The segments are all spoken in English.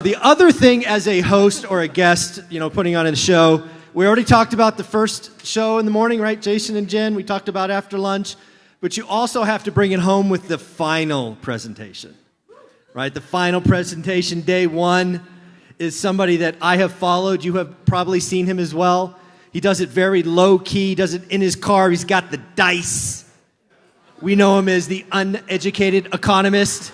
The other thing as a host or a guest, putting on a show, we already talked about the first show in the morning, right? Jason and Jen, we talked about after lunch. But you also have to bring it home with the final presentation, right? The final presentation, day one, is somebody that I have followed. You have probably seen him as well. He does it very low-key. He does it in his car. He's got the dice. We know him as the uneducated economist.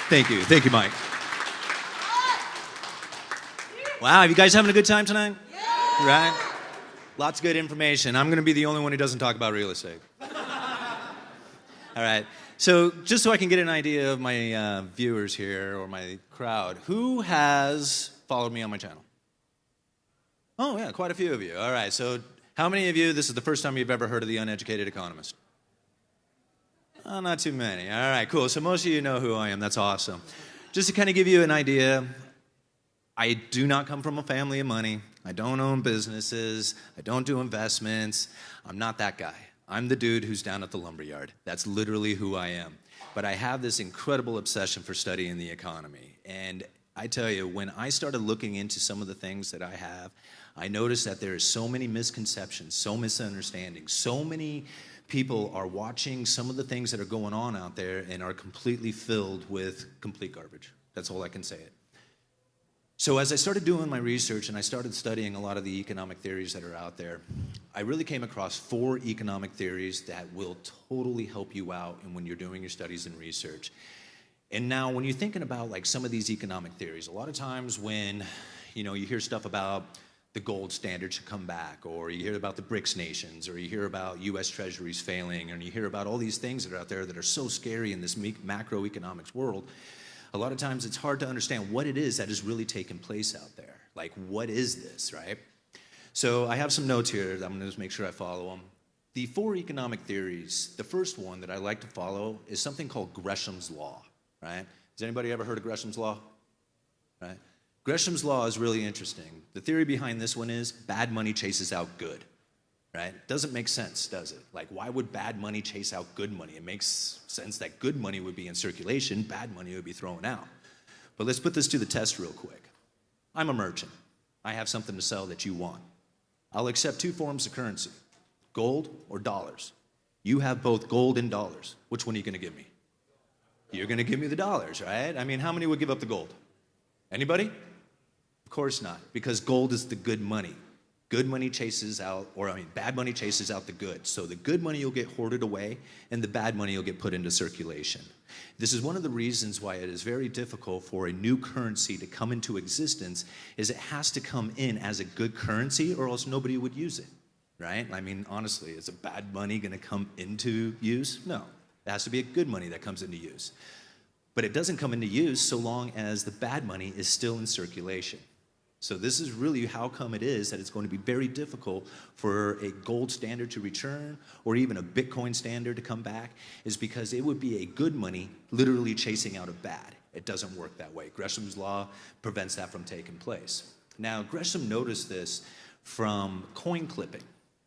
Thank you, Mike. Wow, you guys having a good time tonight? Yeah. Right? Lots of good information. I'm going to be the only one who doesn't talk about real estate. All right. So just so I can get an idea of my viewers here or my crowd, who has followed me on my channel? Oh, yeah, quite a few of you. All right. So how many of you, this is the first time you've ever heard of the uneducated economist? Oh, not too many. All right, cool. So most of you know who I am. That's awesome. Just to kind of give you an idea, I do not come from a family of money. I don't own businesses. I don't do investments. I'm not that guy. I'm the dude who's down at the lumberyard. That's literally who I am. But I have this incredible obsession for studying the economy. And I tell you, when I started looking into some of the things that I have, I noticed that there are so many misconceptions, so misunderstandings, so many people are watching some of the things that are going on out there and are completely filled with complete garbage. That's all I can say it. So as I started doing my research and I started studying a lot of the economic theories that are out there, I really came across 4 economic theories that will totally help you out and when you're doing your studies and research. And now when you're thinking about like some of these economic theories, a lot of times when you hear stuff about the gold standard should come back, or you hear about the BRICS nations, or you hear about U.S. treasuries failing, and you hear about all these things that are out there that are so scary in this macroeconomics world, a lot of times it's hard to understand what it is that is really taking place out there. Like, what is this, right? So I have some notes here. I'm going to just make sure I follow them. The 4 economic theories, the first one that I like to follow is something called Gresham's Law, right? Has anybody ever heard of Gresham's Law? Right? Gresham's Law is really interesting. The theory behind this one is bad money chases out good, right? Doesn't make sense, does it? Like, why would bad money chase out good money? It makes sense that good money would be in circulation, bad money would be thrown out. But let's put this to the test real quick. I'm a merchant. I have something to sell that you want. I'll accept 2 forms of currency, gold or dollars. You have both gold and dollars. Which one are you going to give me? You're going to give me the dollars, right? I mean, how many would give up the gold? Anybody? Of course not, because gold is the good money. Good money chases out, bad money chases out the good. So the good money will get hoarded away, and the bad money will get put into circulation. This is one of the reasons why it is very difficult for a new currency to come into existence, is it has to come in as a good currency, or else nobody would use it, right? I mean, honestly, is a bad money going to come into use? No. It has to be a good money that comes into use. But it doesn't come into use so long as the bad money is still in circulation. So this is really how come it is that it's going to be very difficult for a gold standard to return or even a Bitcoin standard to come back, is because it would be a good money literally chasing out a bad. It doesn't work that way. Gresham's Law prevents that from taking place. Now, Gresham noticed this from coin clipping,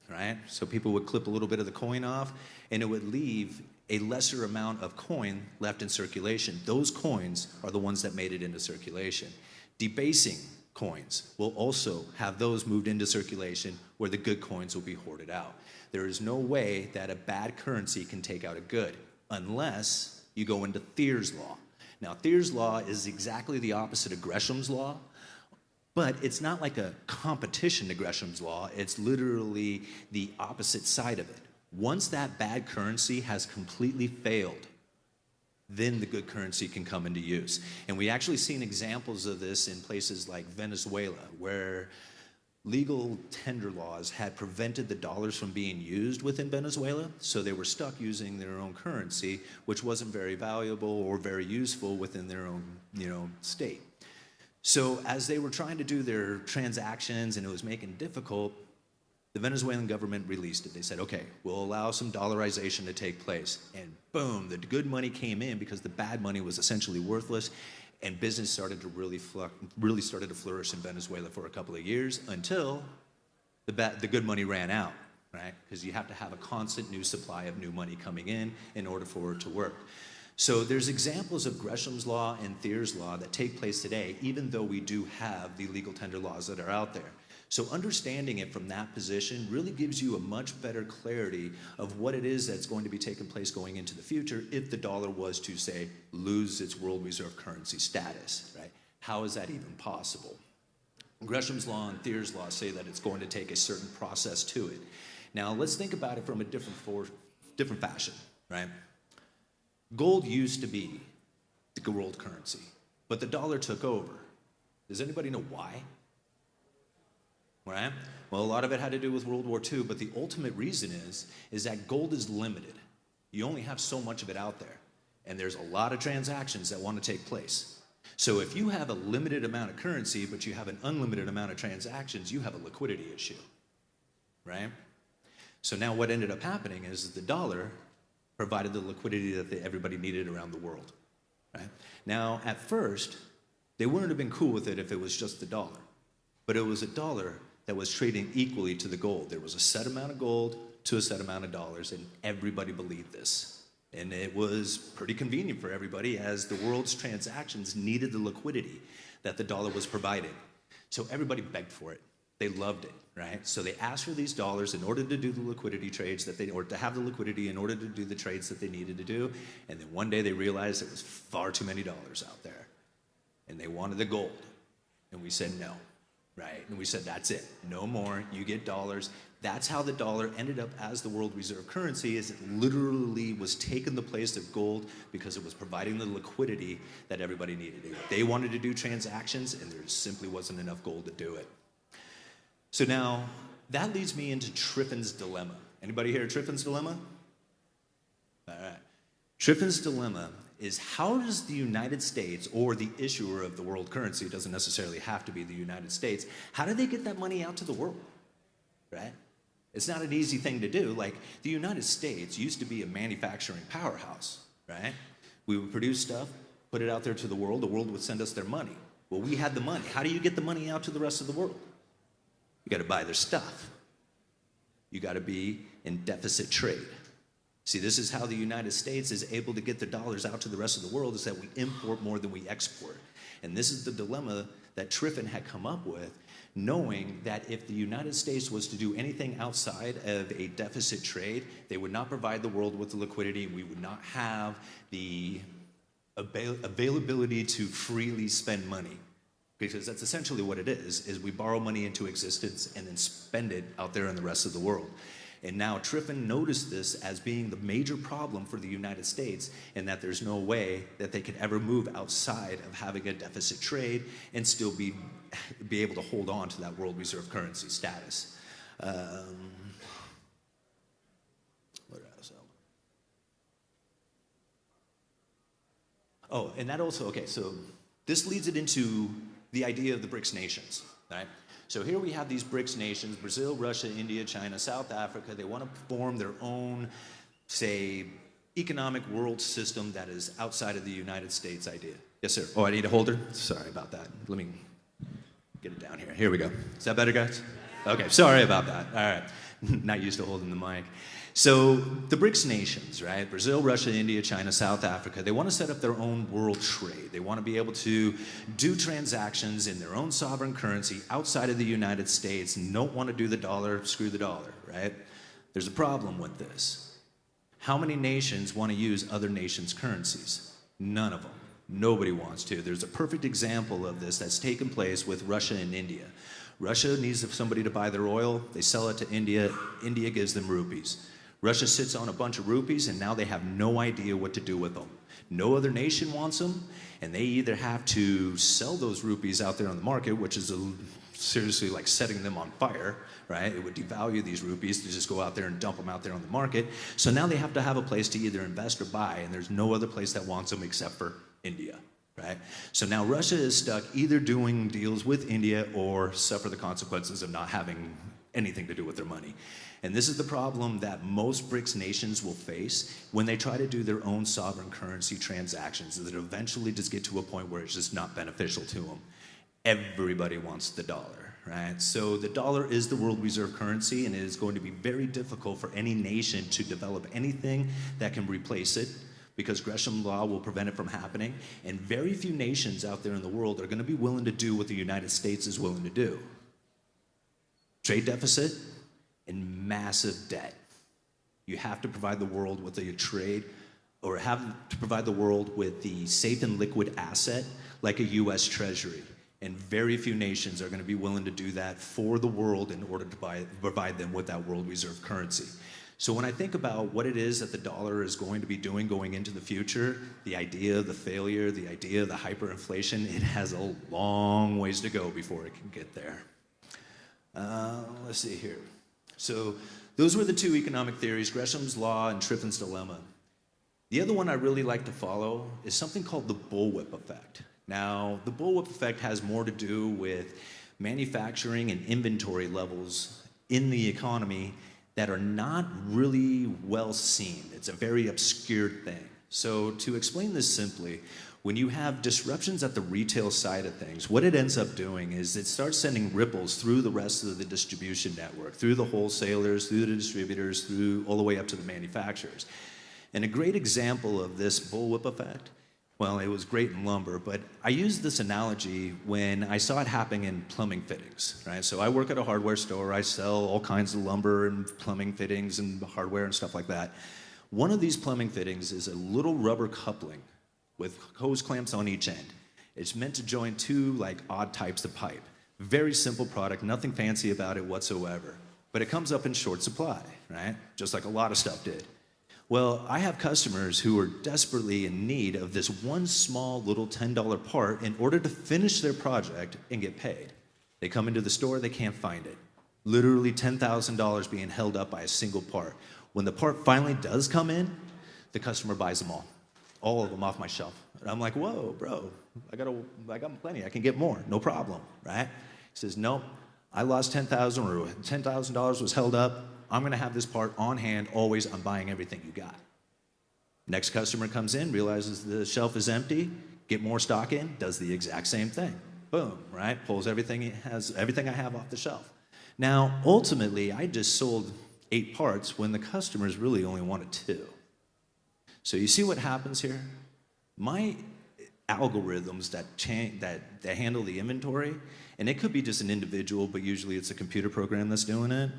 right? So people would clip a little bit of the coin off, and it would leave a lesser amount of coin left in circulation. Those coins are the ones that made it into circulation. Debasing coins will also have those moved into circulation where the good coins will be hoarded out. There is no way that a bad currency can take out a good unless you go into Thayer's Law. Now, Thayer's Law is exactly the opposite of Gresham's Law, but it's not like a competition to Gresham's Law. It's literally the opposite side of it. Once that bad currency has completely failed, then the good currency can come into use. And we actually seen examples of this in places like Venezuela, where legal tender laws had prevented the dollars from being used within Venezuela, so they were stuck using their own currency, which wasn't very valuable or very useful within their own, state. So as they were trying to do their transactions and it was making it difficult, the Venezuelan government released it. They said, okay, we'll allow some dollarization to take place. And boom, the good money came in because the bad money was essentially worthless, and business started to really started to flourish in Venezuela for a couple of years until the good money ran out. right? Because you have to have a constant new supply of new money coming in order for it to work. So there's examples of Gresham's law and Thayer's law that take place today, even though we do have the legal tender laws that are out there. So understanding it from that position really gives you a much better clarity of what it is that's going to be taking place going into the future if the dollar was to, say, lose its world reserve currency status, right? How is that even possible? Gresham's law and Thayer's law say that it's going to take a certain process to it. Now, let's think about it from a different fashion, right? Gold used to be the world currency, but the dollar took over. Does anybody know why? Right? Well, a lot of it had to do with World War II, but the ultimate reason is that gold is limited. You only have so much of it out there, and there's a lot of transactions that want to take place. So if you have a limited amount of currency, but you have an unlimited amount of transactions, you have a liquidity issue, right? So now what ended up happening is the dollar provided the liquidity that everybody needed around the world, right? Now, at first, they wouldn't have been cool with it if it was just the dollar, but it was a dollar that was trading equally to the gold. There was a set amount of gold to a set amount of dollars, and everybody believed this. And it was pretty convenient for everybody as the world's transactions needed the liquidity that the dollar was providing. So everybody begged for it. They loved it, right? So they asked for these dollars in order to do the liquidity trades or to have the liquidity in order to do the trades that they needed to do. And then one day they realized there was far too many dollars out there. And they wanted the gold. And we said no. Right? And we said, that's it. No more. You get dollars. That's how the dollar ended up as the world reserve currency, is it literally was taking the place of gold because it was providing the liquidity that everybody needed. They wanted to do transactions, and there simply wasn't enough gold to do it. So now, that leads me into Triffin's dilemma. Anybody hear of Triffin's dilemma? All right. Triffin's dilemma is, how does the United States, or the issuer of the world currency, it doesn't necessarily have to be the United States, how do they get that money out to the world, right? It's not an easy thing to do. Like, the United States used to be a manufacturing powerhouse, right? We would produce stuff, put it out there to the world would send us their money. Well, we had the money. How do you get the money out to the rest of the world? You got to buy their stuff. You got to be in deficit trade. See, this is how the United States is able to get the dollars out to the rest of the world, is that we import more than we export. And this is the dilemma that Triffin had come up with, knowing that if the United States was to do anything outside of a deficit trade, they would not provide the world with the liquidity. We would not have the availability to freely spend money. Because that's essentially what it is we borrow money into existence and then spend it out there in the rest of the world. And now Triffin noticed this as being the major problem for the United States, and that there's no way that they could ever move outside of having a deficit trade and still be able to hold on to that world reserve currency status. What else? Oh, and that also, okay, so this leads it into the idea of the BRICS nations, right? So here we have these BRICS nations: Brazil, Russia, India, China, South Africa. They want to form their own, say, economic world system that is outside of the United States idea. Yes, sir. Oh, I need a holder? Sorry about that. Let me get it down here. Here we go. Is that better, guys? Okay, sorry about that. All right. Not used to holding the mic. So the BRICS nations, right? Brazil, Russia, India, China, South Africa, they want to set up their own world trade. They want to be able to do transactions in their own sovereign currency outside of the United States, and don't want to do the dollar, screw the dollar, right? There's a problem with this. How many nations want to use other nations' currencies? None of them. Nobody wants to. There's a perfect example of this that's taken place with Russia and India. Russia needs somebody to buy their oil. They sell it to India. India gives them rupees. Russia sits on a bunch of rupees, and now they have no idea what to do with them. No other nation wants them, and they either have to sell those rupees out there on the market, which is seriously like setting them on fire, right? It would devalue these rupees to just go out there and dump them out there on the market. So now they have to have a place to either invest or buy, and there's no other place that wants them except for India, right? So now Russia is stuck either doing deals with India or suffer the consequences of not having anything to do with their money. And this is the problem that most BRICS nations will face when they try to do their own sovereign currency transactions, that eventually just get to a point where it's just not beneficial to them. Everybody wants the dollar, right? So the dollar is the world reserve currency, and it is going to be very difficult for any nation to develop anything that can replace it, because Gresham's law will prevent it from happening. And very few nations out there in the world are going to be willing to do what the United States is willing to do. Trade deficit and massive debt. You have to provide the world with a trade, or have to provide the world with the safe and liquid asset like a US Treasury. And very few nations are going to be willing to do that for the world in order to provide them with that world reserve currency. So when I think about what it is that the dollar is going to be doing going into the future, the idea of the failure, the idea of the hyperinflation, it has a long ways to go before it can get there. Let's see here. So those were the two economic theories, Gresham's law and Triffin's dilemma. The other one I really like to follow is something called the bullwhip effect. Now, the bullwhip effect has more to do with manufacturing and inventory levels in the economy that are not really well seen. It's a very obscured thing. So to explain this simply, when you have disruptions at the retail side of things, what it ends up doing is it starts sending ripples through the rest of the distribution network, through the wholesalers, through the distributors, through all the way up to the manufacturers. And a great example of this bullwhip effect, well, it was great in lumber, but I used this analogy when I saw it happening in plumbing fittings, right? So I work at a hardware store. I sell all kinds of lumber and plumbing fittings and hardware and stuff like that. One of these plumbing fittings is a little rubber coupling with hose clamps on each end. It's meant to join two odd types of pipe. Very simple product, nothing fancy about it whatsoever. But it comes up in short supply, right? Just like a lot of stuff did. Well, I have customers who are desperately in need of this one small little $10 part in order to finish their project and get paid. They come into the store, they can't find it. Literally $10,000 being held up by a single part. When the part finally does come in, the customer buys them all of them off my shelf. And I'm like, whoa, bro, I got plenty, I can get more, no problem, right? He says, nope, I lost $10,000 was held up. I'm gonna have this part on hand, always, I'm buying everything you got. Next customer comes in, realizes the shelf is empty, get more stock in, does the exact same thing. Boom, right? Pulls everything I have off the shelf. Now, ultimately, I just sold 8 parts when the customers really only wanted 2. So you see what happens here? My algorithms that handle the inventory, and it could be just an individual, but usually it's a computer program that's doing it,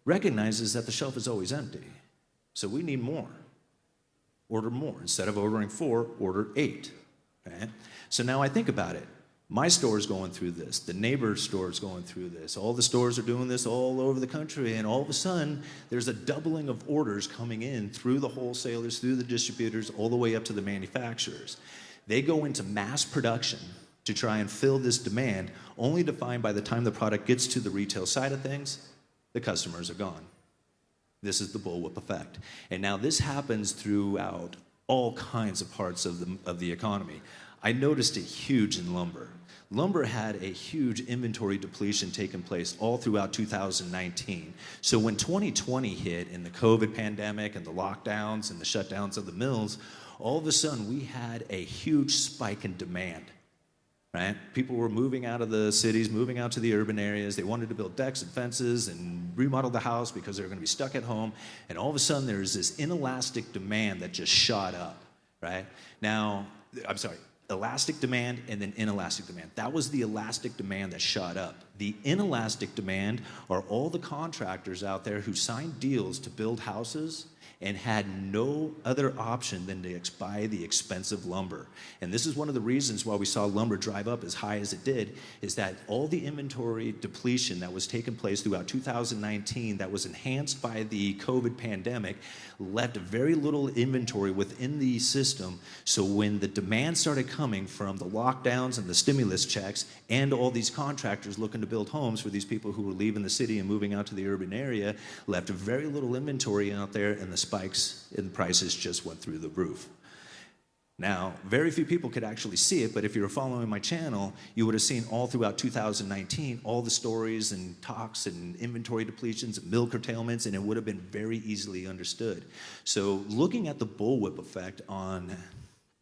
recognizes that the shelf is always empty. So we need more. Order more. Instead of ordering 4, order 8. Okay? So now I think about it. My store is going through this. The neighbor store is going through this. All the stores are doing this all over the country. And all of a sudden, there's a doubling of orders coming in through the wholesalers, through the distributors, all the way up to the manufacturers. They go into mass production to try and fill this demand, only to find by the time the product gets to the retail side of things, the customers are gone. This is the bullwhip effect. And now this happens throughout all kinds of parts of the economy. I noticed it huge in lumber. Lumber had a huge inventory depletion taking place all throughout 2019. So when 2020 hit and the COVID pandemic and the lockdowns and the shutdowns of the mills, all of a sudden we had a huge spike in demand. Right? People were moving out of the cities, moving out to the urban areas. They wanted to build decks and fences and remodel the house because they were going to be stuck at home. And all of a sudden, there's this inelastic demand that just shot up. Right? Now, I'm sorry, elastic demand and then inelastic demand. That was the elastic demand that shot up. The inelastic demand are all the contractors out there who signed deals to build houses and had no other option than to buy the expensive lumber. And this is one of the reasons why we saw lumber drive up as high as it did, is that all the inventory depletion that was taking place throughout 2019 that was enhanced by the COVID pandemic left very little inventory within the system. So when the demand started coming from the lockdowns and the stimulus checks and all these contractors looking to build homes for these people who were leaving the city and moving out to the urban area, left very little inventory out there, and the spikes in prices just went through the roof. Now, very few people could actually see it, but if you were following my channel, you would have seen all throughout 2019 all the stories and talks and inventory depletions and mill curtailments, and it would have been very easily understood. So looking at the bullwhip effect on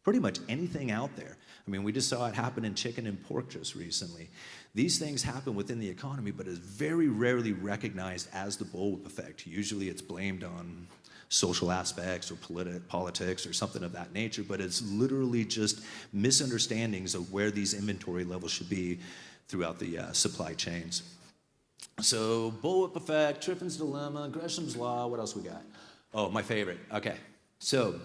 pretty much anything out there. I mean, we just saw it happen in chicken and pork just recently. These things happen within the economy, but is very rarely recognized as the bullwhip effect. Usually it's blamed on social aspects or politics or something of that nature, but it's literally just misunderstandings of where these inventory levels should be throughout the supply chains. So bullwhip effect, Triffin's dilemma, Gresham's law, what else we got? Oh, my favorite. Okay, so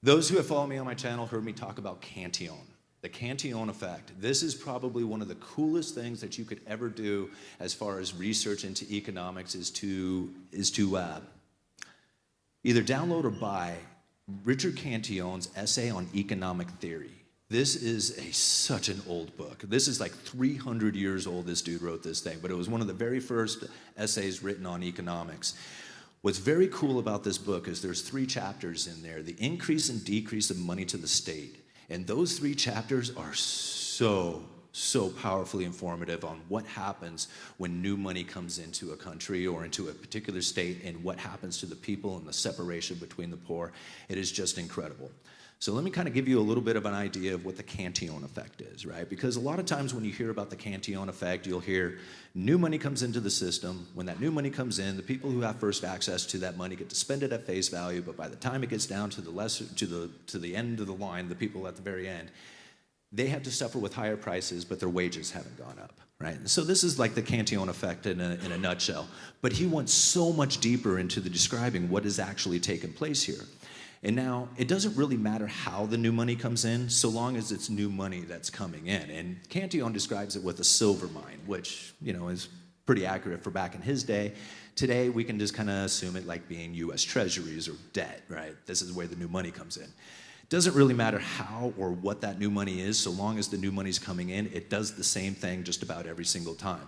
those who have followed me on my channel heard me talk about Cantillon. The Cantillon effect. This is probably one of the coolest things that you could ever do as far as research into economics is to either download or buy Richard Cantillon's essay on economic theory. This is such an old book. This is like 300 years old, this dude wrote this thing, but it was one of the very first essays written on economics. What's very cool about this book is there's 3 chapters in there, the increase and decrease of money to the state. And those 3 chapters are so powerfully informative on what happens when new money comes into a country or into a particular state and what happens to the people and the separation between the poor. It is just incredible. So let me kind of give you a little bit of an idea of what the Cantillon effect is, right? Because a lot of times when you hear about the Cantillon effect, you'll hear new money comes into the system. When that new money comes in, the people who have first access to that money get to spend it at face value, but by the time it gets down to the end of the line, the people at the very end, they have to suffer with higher prices, but their wages haven't gone up, right? And so this is like the Cantillon effect in a nutshell. But he went so much deeper into the describing what has actually taken place here. And now, it doesn't really matter how the new money comes in, so long as it's new money that's coming in. And Cantillon describes it with a silver mine, which, is pretty accurate for back in his day. Today, we can just kind of assume it like being U.S. treasuries or debt, right? This is where the new money comes in. It doesn't really matter how or what that new money is, so long as the new money's coming in, it does the same thing just about every single time.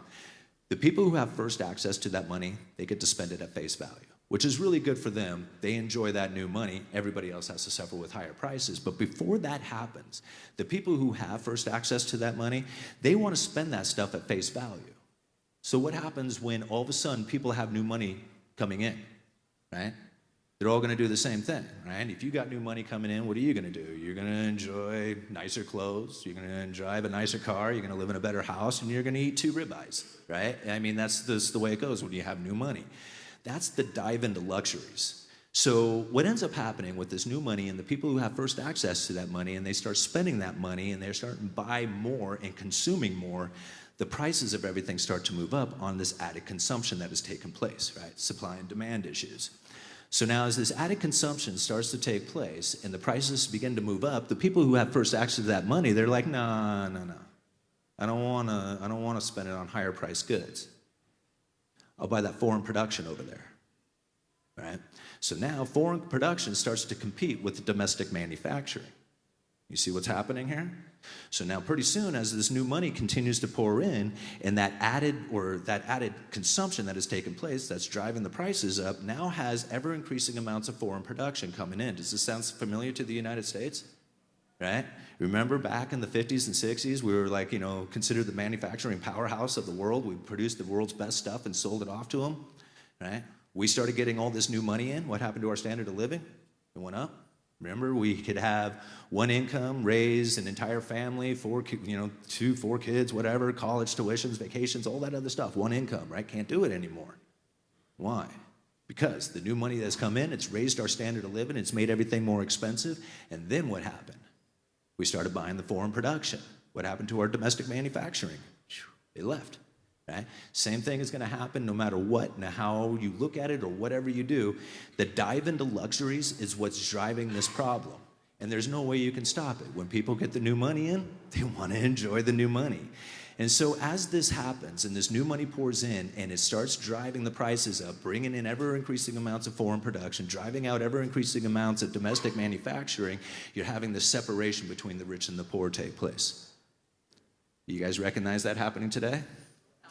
The people who have first access to that money, they get to spend it at face value, which is really good for them. They enjoy that new money. Everybody else has to suffer with higher prices. But before that happens, the people who have first access to that money, they want to spend that stuff at face value. So what happens when all of a sudden people have new money coming in, right? They're all going to do the same thing, right? If you got new money coming in, what are you going to do? You're going to enjoy nicer clothes. You're going to drive a nicer car. You're going to live in a better house, and you're going to eat 2 ribeyes, right? I mean, that's the way it goes when you have new money. That's the dive into luxuries. So what ends up happening with this new money and the people who have first access to that money and they start spending that money and they're starting to buy more and consuming more, the prices of everything start to move up on this added consumption that has taken place, right? Supply and demand issues. So now as this added consumption starts to take place and the prices begin to move up, the people who have first access to that money, they're like, no. I don't want to spend it on higher priced goods. I'll buy that foreign production over there, right? So now foreign production starts to compete with domestic manufacturing. You see what's happening here? So now pretty soon as this new money continues to pour in and that added consumption that has taken place that's driving the prices up now has ever increasing amounts of foreign production coming in. Does this sound familiar to the United States? Right? Remember back in the 50s and 60s, we were like, considered the manufacturing powerhouse of the world. We produced the world's best stuff and sold it off to them, right? We started getting all this new money in. What happened to our standard of living? It went up. Remember, we could have one income, raise an entire family, 4 kids, whatever, college tuitions, vacations, all that other stuff. One income, right? Can't do it anymore. Why? Because the new money that's come in, it's raised our standard of living, it's made everything more expensive, and then what happened? We started buying the foreign production. What happened to our domestic manufacturing? It left, right? Same thing is going to happen no matter what, and how you look at it or whatever you do. The dive into luxuries is what's driving this problem, and there's no way you can stop it. When people get the new money in, they want to enjoy the new money. And so as this happens and this new money pours in and it starts driving the prices up, bringing in ever-increasing amounts of foreign production, driving out ever-increasing amounts of domestic manufacturing, you're having this separation between the rich and the poor take place. You guys recognize that happening today?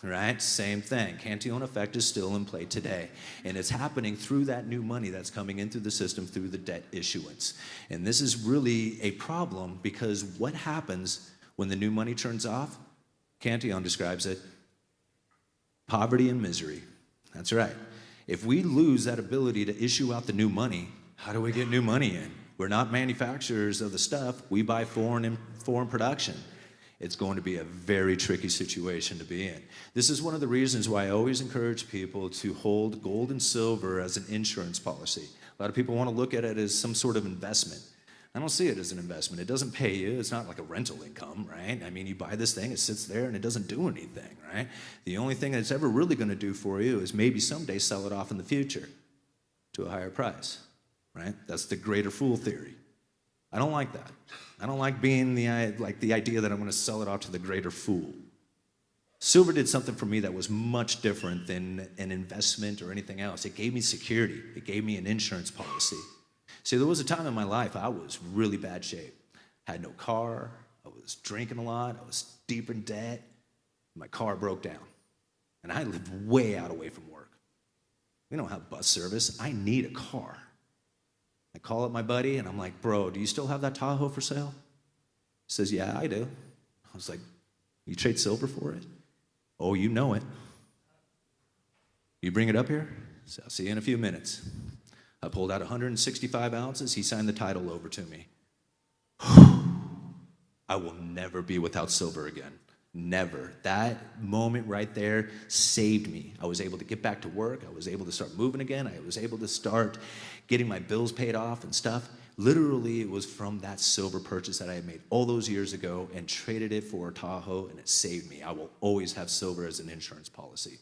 Right? Same thing. Cantillon effect is still in play today. And it's happening through that new money that's coming into the system through the debt issuance. And this is really a problem because what happens when the new money turns off? Cantillon describes it, poverty and misery. That's right. If we lose that ability to issue out the new money, how do we get new money in? We're not manufacturers of the stuff. We buy foreign production. It's going to be a very tricky situation to be in. This is one of the reasons why I always encourage people to hold gold and silver as an insurance policy. A lot of people want to look at it as some sort of investment. I don't see it as an investment. It doesn't pay you. It's not like a rental income, right? I mean, you buy this thing, it sits there, and it doesn't do anything, right? The only thing that's ever really going to do for you is maybe someday sell it off in the future to a higher price, right? That's the greater fool theory. I don't like that. I don't like being the idea that I'm going to sell it off to the greater fool. Silver did something for me that was much different than an investment or anything else. It gave me security. It gave me an insurance policy. See, there was a time in my life I was really bad shape. I had no car. I was drinking a lot. I was deep in debt. My car broke down. And I lived way out away from work. We don't have bus service. I need a car. I call up my buddy, and I'm like, bro, do you still have that Tahoe for sale? He says, yeah, I do. I was like, you trade silver for it? Oh, you know it. You bring it up here? So I'll see you in a few minutes. I pulled out 165 ounces. He signed the title over to me. I will never be without silver again. Never. That moment right there saved me. I was able to get back to work. I was able to start moving again. I was able to start getting my bills paid off and stuff. Literally, it was from that silver purchase that I had made all those years ago and traded it for a Tahoe, and it saved me. I will always have silver as an insurance policy.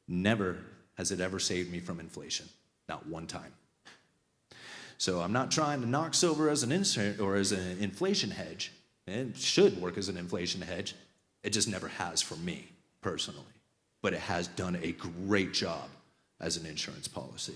Never has it ever saved me from inflation. Not one time. So I'm not trying to knock silver as an insurance or as an inflation hedge. It should work as an inflation hedge. It just never has for me, personally. But it has done a great job as an insurance policy.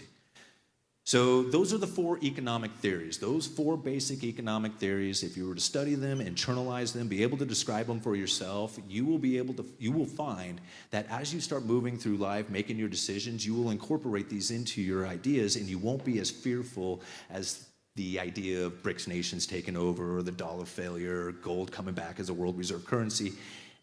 So those are the four economic theories. Those four basic economic theories, if you were to study them, internalize them, be able to describe them for yourself, you will find that as you start moving through life, making your decisions, you will incorporate these into your ideas, and you won't be as fearful as the idea of BRICS nations taking over, or the dollar failure, or gold coming back as a world reserve currency.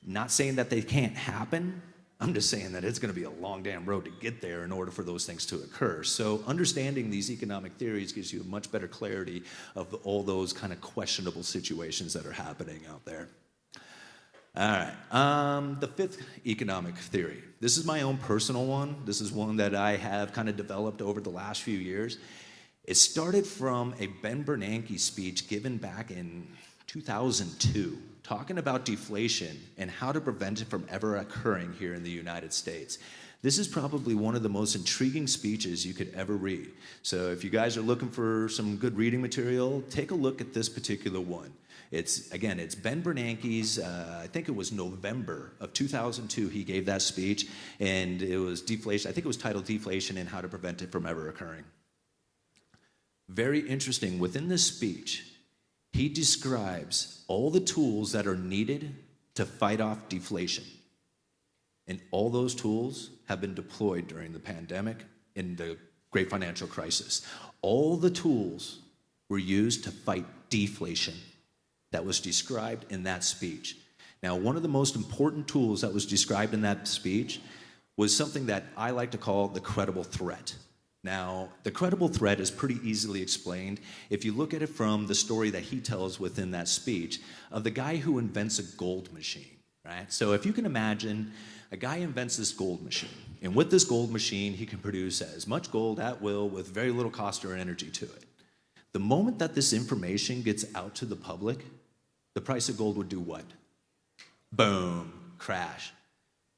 Not saying that they can't happen. I'm just saying that it's going to be a long damn road to get there in order for those things to occur. So understanding these economic theories gives you a much better clarity of all those kind of questionable situations that are happening out there. All right, the fifth economic theory. This is my own personal one. This is one that I have kind of developed over the last few years. It started from a Ben Bernanke speech given back in 2002, talking about deflation and how to prevent it from ever occurring here in the United States. This is probably one of the most intriguing speeches you could ever read. So if you guys are looking for some good reading material, take a look at this particular one. It's Ben Bernanke's, I think it was November of 2002 he gave that speech, and it was deflation. I think it was titled Deflation and How to Prevent It from Ever Occurring. Very interesting. Within this speech, he describes all the tools that are needed to fight off deflation. And all those tools have been deployed during the pandemic and the great financial crisis. All the tools were used to fight deflation that was described in that speech. Now, one of the most important tools that was described in that speech was something that I like to call the credible threat. Now, the credible threat is pretty easily explained if you look at it from the story that he tells within that speech of the guy who invents a gold machine, right? So if you can imagine, a guy invents this gold machine, and with this gold machine, he can produce as much gold at will with very little cost or energy to it. The moment that this information gets out to the public, the price of gold would do what? Boom, crash.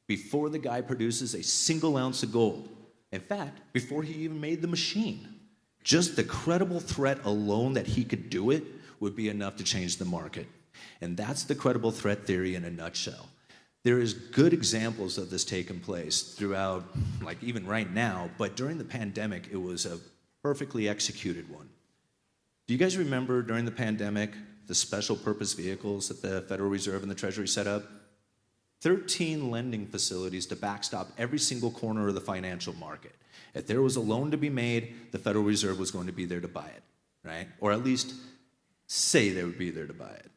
Before the guy produces a single ounce of gold, in fact, before he even made the machine, just the credible threat alone that he could do it would be enough to change the market. And that's the credible threat theory in a nutshell. There is good examples of this taking place throughout, like even right now, but during the pandemic, it was a perfectly executed one. Do you guys remember during the pandemic, the special purpose vehicles that the Federal Reserve and the Treasury set up? 13 lending facilities to backstop every single corner of the financial market. If there was a loan to be made, the Federal Reserve was going to be there to buy it, right? Or at least say they would be there to buy it.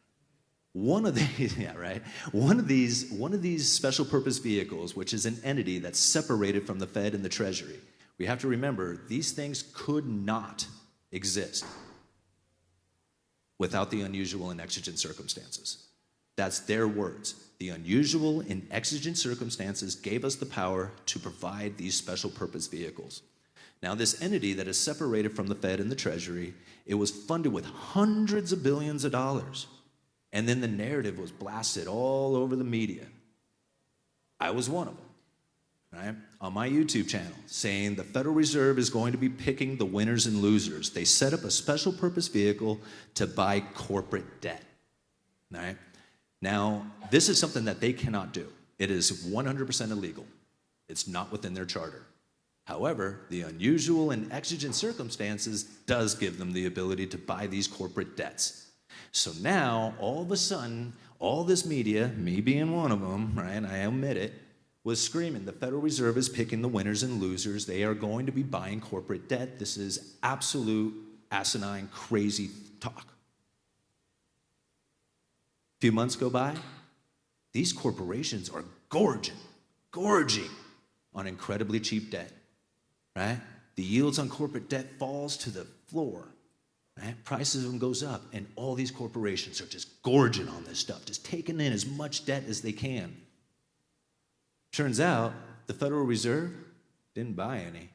One of these, yeah, right? One of these special purpose vehicles, which is an entity that's separated from the Fed and the Treasury. We have to remember, these things could not exist without the unusual and exigent circumstances. That's their words. The unusual and exigent circumstances gave us the power to provide these special purpose vehicles. Now, this entity that is separated from the Fed and the Treasury, it was funded with hundreds of billions of dollars. And then the narrative was blasted all over the media. I was one of them, right? On my YouTube channel, saying the Federal Reserve is going to be picking the winners and losers. They set up a special purpose vehicle to buy corporate debt, right? Now, this is something that they cannot do. It is 100% illegal. It's not within their charter. However, the unusual and exigent circumstances does give them the ability to buy these corporate debts. So now, all of a sudden, all this media, me being one of them, right, I admit it, was screaming, the Federal Reserve is picking the winners and losers. They are going to be buying corporate debt. This is absolute asinine, crazy talk. A few months go by, these corporations are gorging on incredibly cheap debt, right? The yields on corporate debt falls to the floor, right? Prices of them goes up, and all these corporations are just gorging on this stuff, just taking in as much debt as they can. Turns out, the Federal Reserve didn't buy any.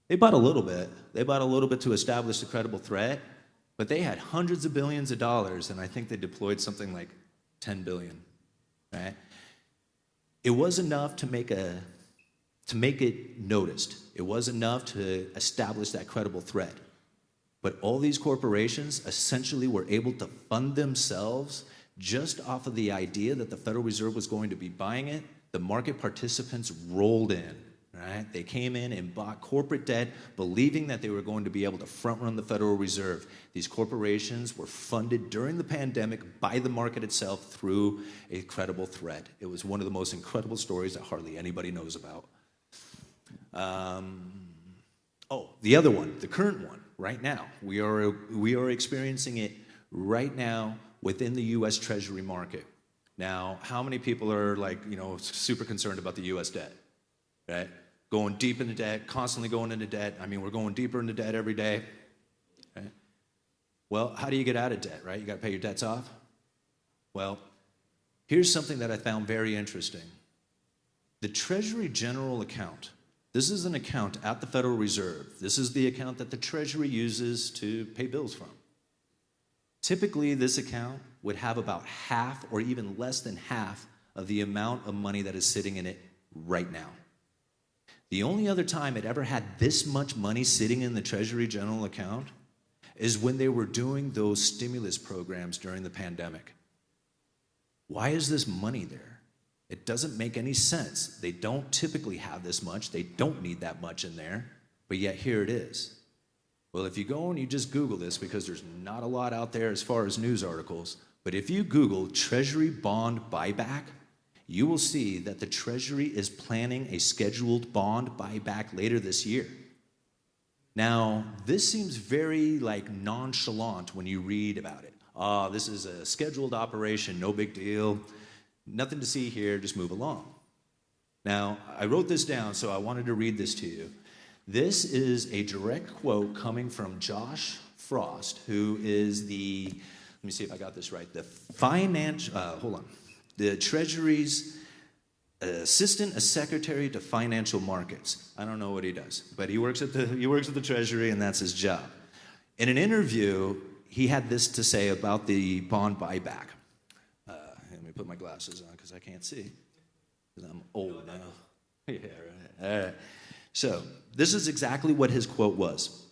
They bought a little bit. They bought a little bit to establish a credible threat, but they had hundreds of billions of dollars, and I think they deployed something like 10 billion, right? It was enough to make it noticed. It was enough to establish that credible threat. But all these corporations essentially were able to fund themselves just off of the idea that the Federal Reserve was going to be buying it. The market participants rolled in, right? They came in and bought corporate debt, believing that they were going to be able to front-run the Federal Reserve. These corporations were funded during the pandemic by the market itself through a credible threat. It was one of the most incredible stories that hardly anybody knows about. The other one, the current one, right now. We are experiencing it right now within the U.S. Treasury market. Now, how many people are super concerned about the U.S. debt, right? Going deep into debt, constantly going into debt. I mean, we're going deeper into debt every day, right? Well, how do you get out of debt, right? You got to pay your debts off. Well, here's something that I found very interesting. The Treasury General Account. This is an account at the Federal Reserve. This is the account that the Treasury uses to pay bills from. Typically, this account would have about half or even less than half of the amount of money that is sitting in it right now. The only other time it ever had this much money sitting in the Treasury General Account is when they were doing those stimulus programs during the pandemic. Why is this money there? It doesn't make any sense. They don't typically have this much. They don't need that much in there, but yet here it is. Well, if you go and you just Google this, because there's not a lot out there as far as news articles, but if you Google Treasury bond buyback, you will see that the Treasury is planning a scheduled bond buyback later this year. Now, this seems very nonchalant when you read about it. This is a scheduled operation, no big deal. Nothing to see here, just move along. Now, I wrote this down, so I wanted to read this to you. This is a direct quote coming from Josh Frost, who is let me see if I got this right, the Treasury's Assistant Secretary to Financial Markets. I don't know what he does, but he works at the Treasury, and that's his job. In an interview, he had this to say about the bond buyback. Let me put my glasses on because I can't see, because I'm old now. Yeah, right. All right. So this is exactly what his quote was.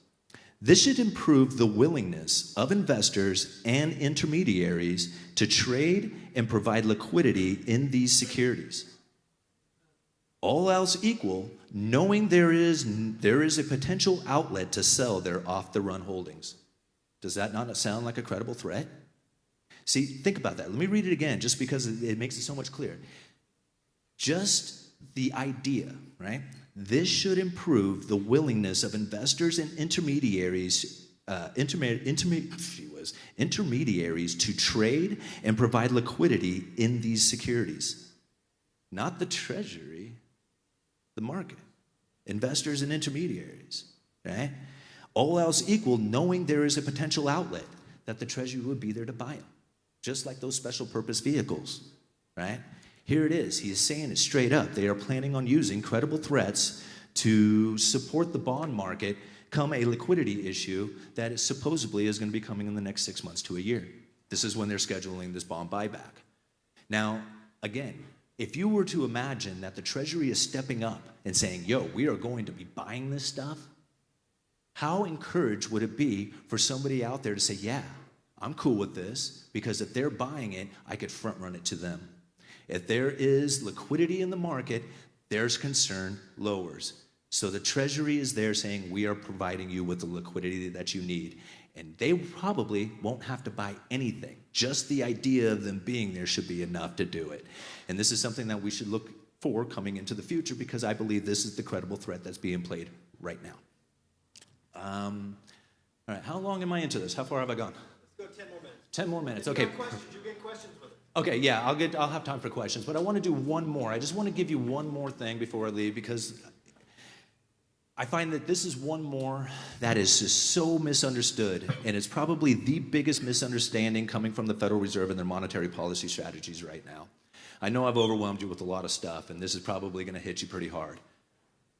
This should improve the willingness of investors and intermediaries to trade and provide liquidity in these securities. All else equal, knowing there is a potential outlet to sell their off-the-run holdings. Does that not sound like a credible threat? See, think about that. Let me read it again, just because it makes it so much clearer. Just the idea, right? This should improve the willingness of investors and intermediaries to trade and provide liquidity in these securities. Not the Treasury, the market. Investors and intermediaries, right? All else equal, knowing there is a potential outlet. that the Treasury would be there to buy them, just like those special purpose vehicles, right? Here it is. He is saying it straight up. They are planning on using credible threats to support the bond market come a liquidity issue that is supposedly is going to be coming in the next 6 months to a year. This is when they're scheduling this bond buyback. Now, again, if you were to imagine that the Treasury is stepping up and saying, yo, we are going to be buying this stuff, how encouraged would it be for somebody out there to say, yeah, I'm cool with this, because if they're buying it, I could front run it to them. If there is liquidity in the market, their concern lowers. So the Treasury is there saying, we are providing you with the liquidity that you need. And they probably won't have to buy anything. Just the idea of them being there should be enough to do it. And this is something that we should look for coming into the future, because I believe this is the credible threat that's being played right now. All right, how long am I into this? How far have I gone? Let's go 10 more minutes. 10 more minutes, If you okay. have questions, you get questions with it. Okay, yeah, I'll have time for questions, but I want to do one more. I just want to give you one more thing before I leave, because I find that this is one more that is just so misunderstood, and it's probably the biggest misunderstanding coming from the Federal Reserve and their monetary policy strategies right now. I know I've overwhelmed you with a lot of stuff, and this is probably going to hit you pretty hard.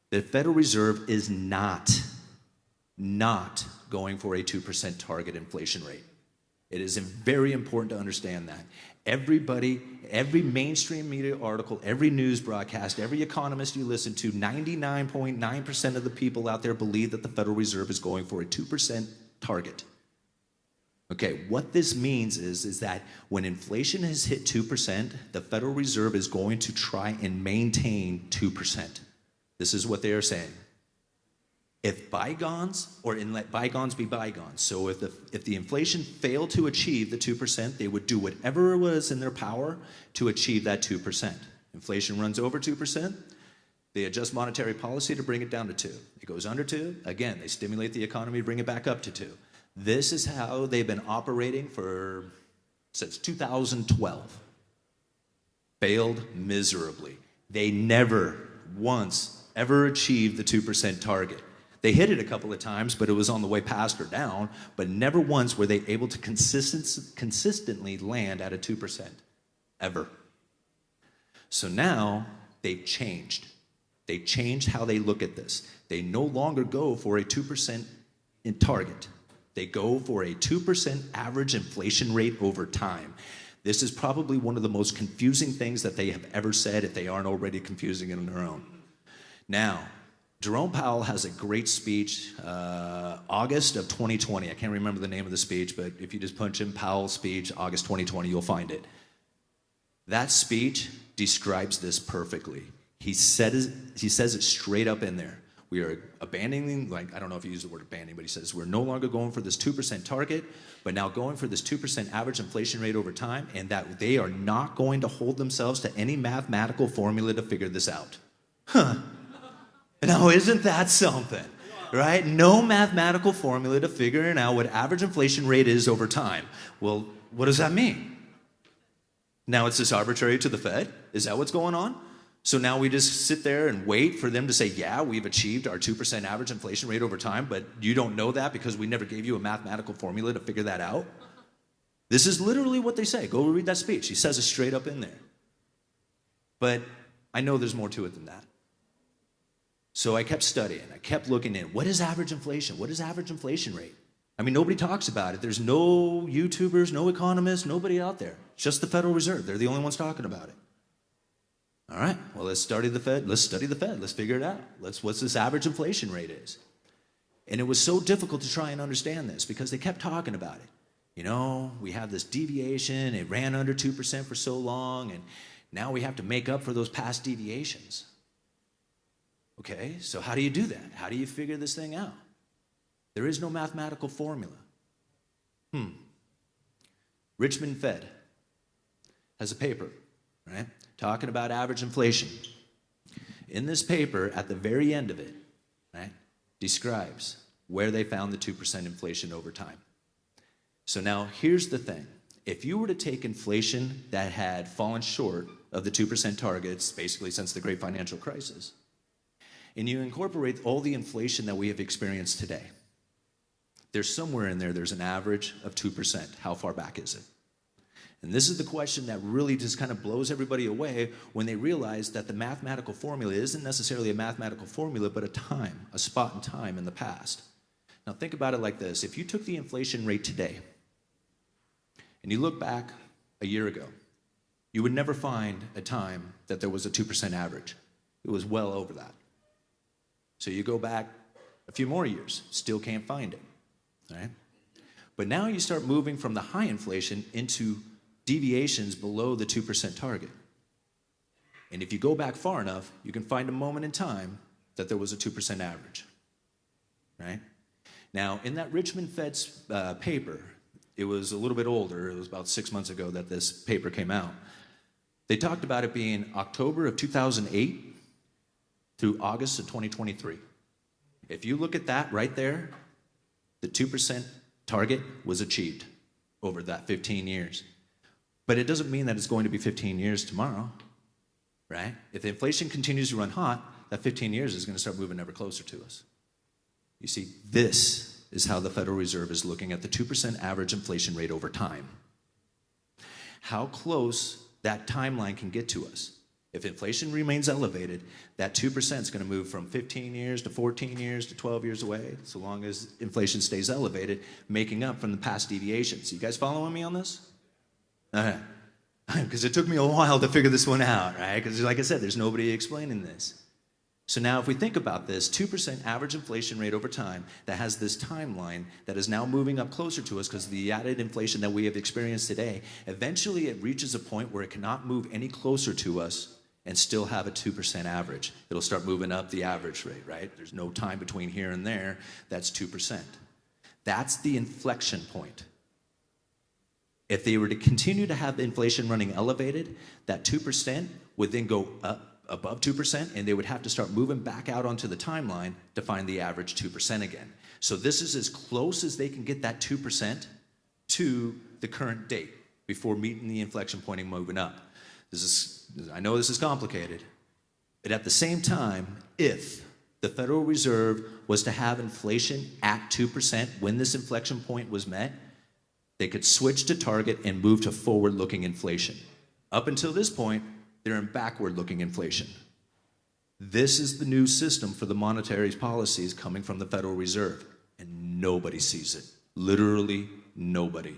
The Federal Reserve is not going for a 2% target inflation rate. It is very important to understand that. Everybody, every mainstream media article, every news broadcast, every economist you listen to, 99.9% of the people out there believe that the Federal Reserve is going for a 2% target. Okay, what this means is that when inflation has hit 2%, the Federal Reserve is going to try and maintain 2%. This is what they are saying. If bygones, or in let bygones be bygones, so if the inflation failed to achieve the 2%, they would do whatever was in their power to achieve that 2%. Inflation runs over 2%, they adjust monetary policy to bring it down to 2. It goes under 2, again, they stimulate the economy to bring it back up to 2. This is how they've been operating since 2012. Failed miserably. They never once ever achieved the 2% target. They hit it a couple of times, but it was on the way past or down, but never once were they able to consistently land at a 2%, ever. So now they've changed. They changed how they look at this. They no longer go for a 2% in target. They go for a 2% average inflation rate over time. This is probably one of the most confusing things that they have ever said, if they aren't already confusing it on their own. Now, Jerome Powell has a great speech, August of 2020. I can't remember the name of the speech, but if you just punch in Powell's speech, August 2020, you'll find it. That speech describes this perfectly. He says it straight up in there. We are abandoning, I don't know if he used the word abandoning, but he says we're no longer going for this 2% target, but now going for this 2% average inflation rate over time, and that they are not going to hold themselves to any mathematical formula to figure this out. Huh. Now, isn't that something, right? No mathematical formula to figuring out what average inflation rate is over time. Well, what does that mean? Now it's just arbitrary to the Fed? Is that what's going on? So now we just sit there and wait for them to say, yeah, we've achieved our 2% average inflation rate over time, but you don't know that because we never gave you a mathematical formula to figure that out? This is literally what they say. Go read that speech. He says it straight up in there. But I know there's more to it than that. So I kept studying. I kept looking in. What is average inflation? What is average inflation rate? I mean, nobody talks about it. There's no YouTubers, no economists, nobody out there. It's just the Federal Reserve. They're the only ones talking about it. All right, well, let's study the Fed. Let's figure it out. What's this average inflation rate is? And it was so difficult to try and understand this because they kept talking about it. You know, we have this deviation. It ran under 2% for so long, and now we have to make up for those past deviations. Okay, so how do you do that? How do you figure this thing out? There is no mathematical formula. Richmond Fed has a paper, right, talking about average inflation. In this paper, at the very end of it, right, describes where they found the 2% inflation over time. So now here's the thing. If you were to take inflation that had fallen short of the 2% targets, basically since the great financial crisis, and you incorporate all the inflation that we have experienced today, there's somewhere in there, there's an average of 2%. How far back is it? And this is the question that really just kind of blows everybody away when they realize that the mathematical formula isn't necessarily a mathematical formula, but a spot in time in the past. Now think about it like this. If you took the inflation rate today and you look back a year ago, you would never find a time that there was a 2% average. It was well over that. So you go back a few more years, still can't find it, right? But now you start moving from the high inflation into deviations below the 2% target. And if you go back far enough, you can find a moment in time that there was a 2% average, right? Now, in that Richmond Fed's paper, it was a little bit older, it was about 6 months ago that this paper came out. They talked about it being October of 2008 through August of 2023. If you look at that right there, the 2% target was achieved over that 15 years. But it doesn't mean that it's going to be 15 years tomorrow, right? If the inflation continues to run hot, that 15 years is going to start moving ever closer to us. You see, this is how the Federal Reserve is looking at the 2% average inflation rate over time. How close that timeline can get to us. If inflation remains elevated, that 2% is going to move from 15 years to 14 years to 12 years away, so long as inflation stays elevated, making up from the past deviations. You guys following me on this? All right. Because it took me a while to figure this one out, right? Because like I said, there's nobody explaining this. So now if we think about this, 2% average inflation rate over time that has this timeline that is now moving up closer to us because of the added inflation that we have experienced today, eventually it reaches a point where it cannot move any closer to us and still have a 2% average. It'll start moving up the average rate, right? There's no time between here and there. That's 2%. That's the inflection point. If they were to continue to have inflation running elevated, that 2% would then go up above 2%, and they would have to start moving back out onto the timeline to find the average 2% again. So this is as close as they can get that 2% to the current date before meeting the inflection point and moving up. I know this is complicated, but at the same time, if the Federal Reserve was to have inflation at 2% when this inflection point was met, they could switch to target and move to forward-looking inflation. Up until this point, they're in backward-looking inflation. This is the new system for the monetary policies coming from the Federal Reserve, and nobody sees it. Literally nobody.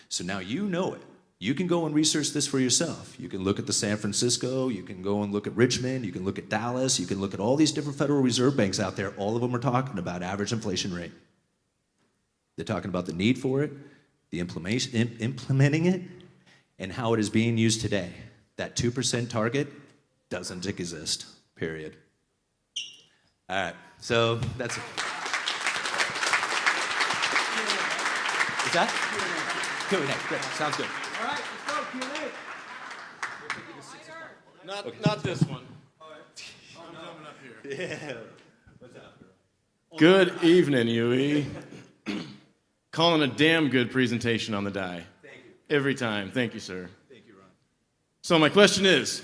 So now you know it. You can go and research this for yourself. You can look at the San Francisco, you can go and look at Richmond, you can look at Dallas, you can look at all these different Federal Reserve banks out there. All of them are talking about average inflation rate. They're talking about the need for it, the implementing it, and how it is being used today. That 2% target doesn't exist, period. All right, so that's it. Is that? Q&A, great, sounds good. All right, let's go, Q&A. Not this one. I'm coming up here. Yeah. What's up, girl? Good evening, UE. Calling a damn good presentation on the die. Thank you. Every time. Thank you, sir. Thank you, Ron. So my question is,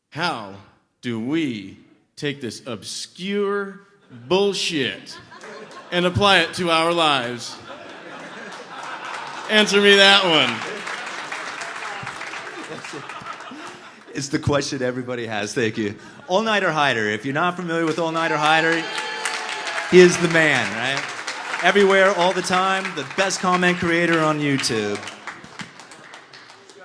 how do we take this obscure bullshit and apply it to our lives? Answer me that one. It's the question everybody has. Thank you. All-Nighter Hider. If you're not familiar with All-Nighter Hider, he is the man, right? Everywhere, all the time, the best comment creator on YouTube.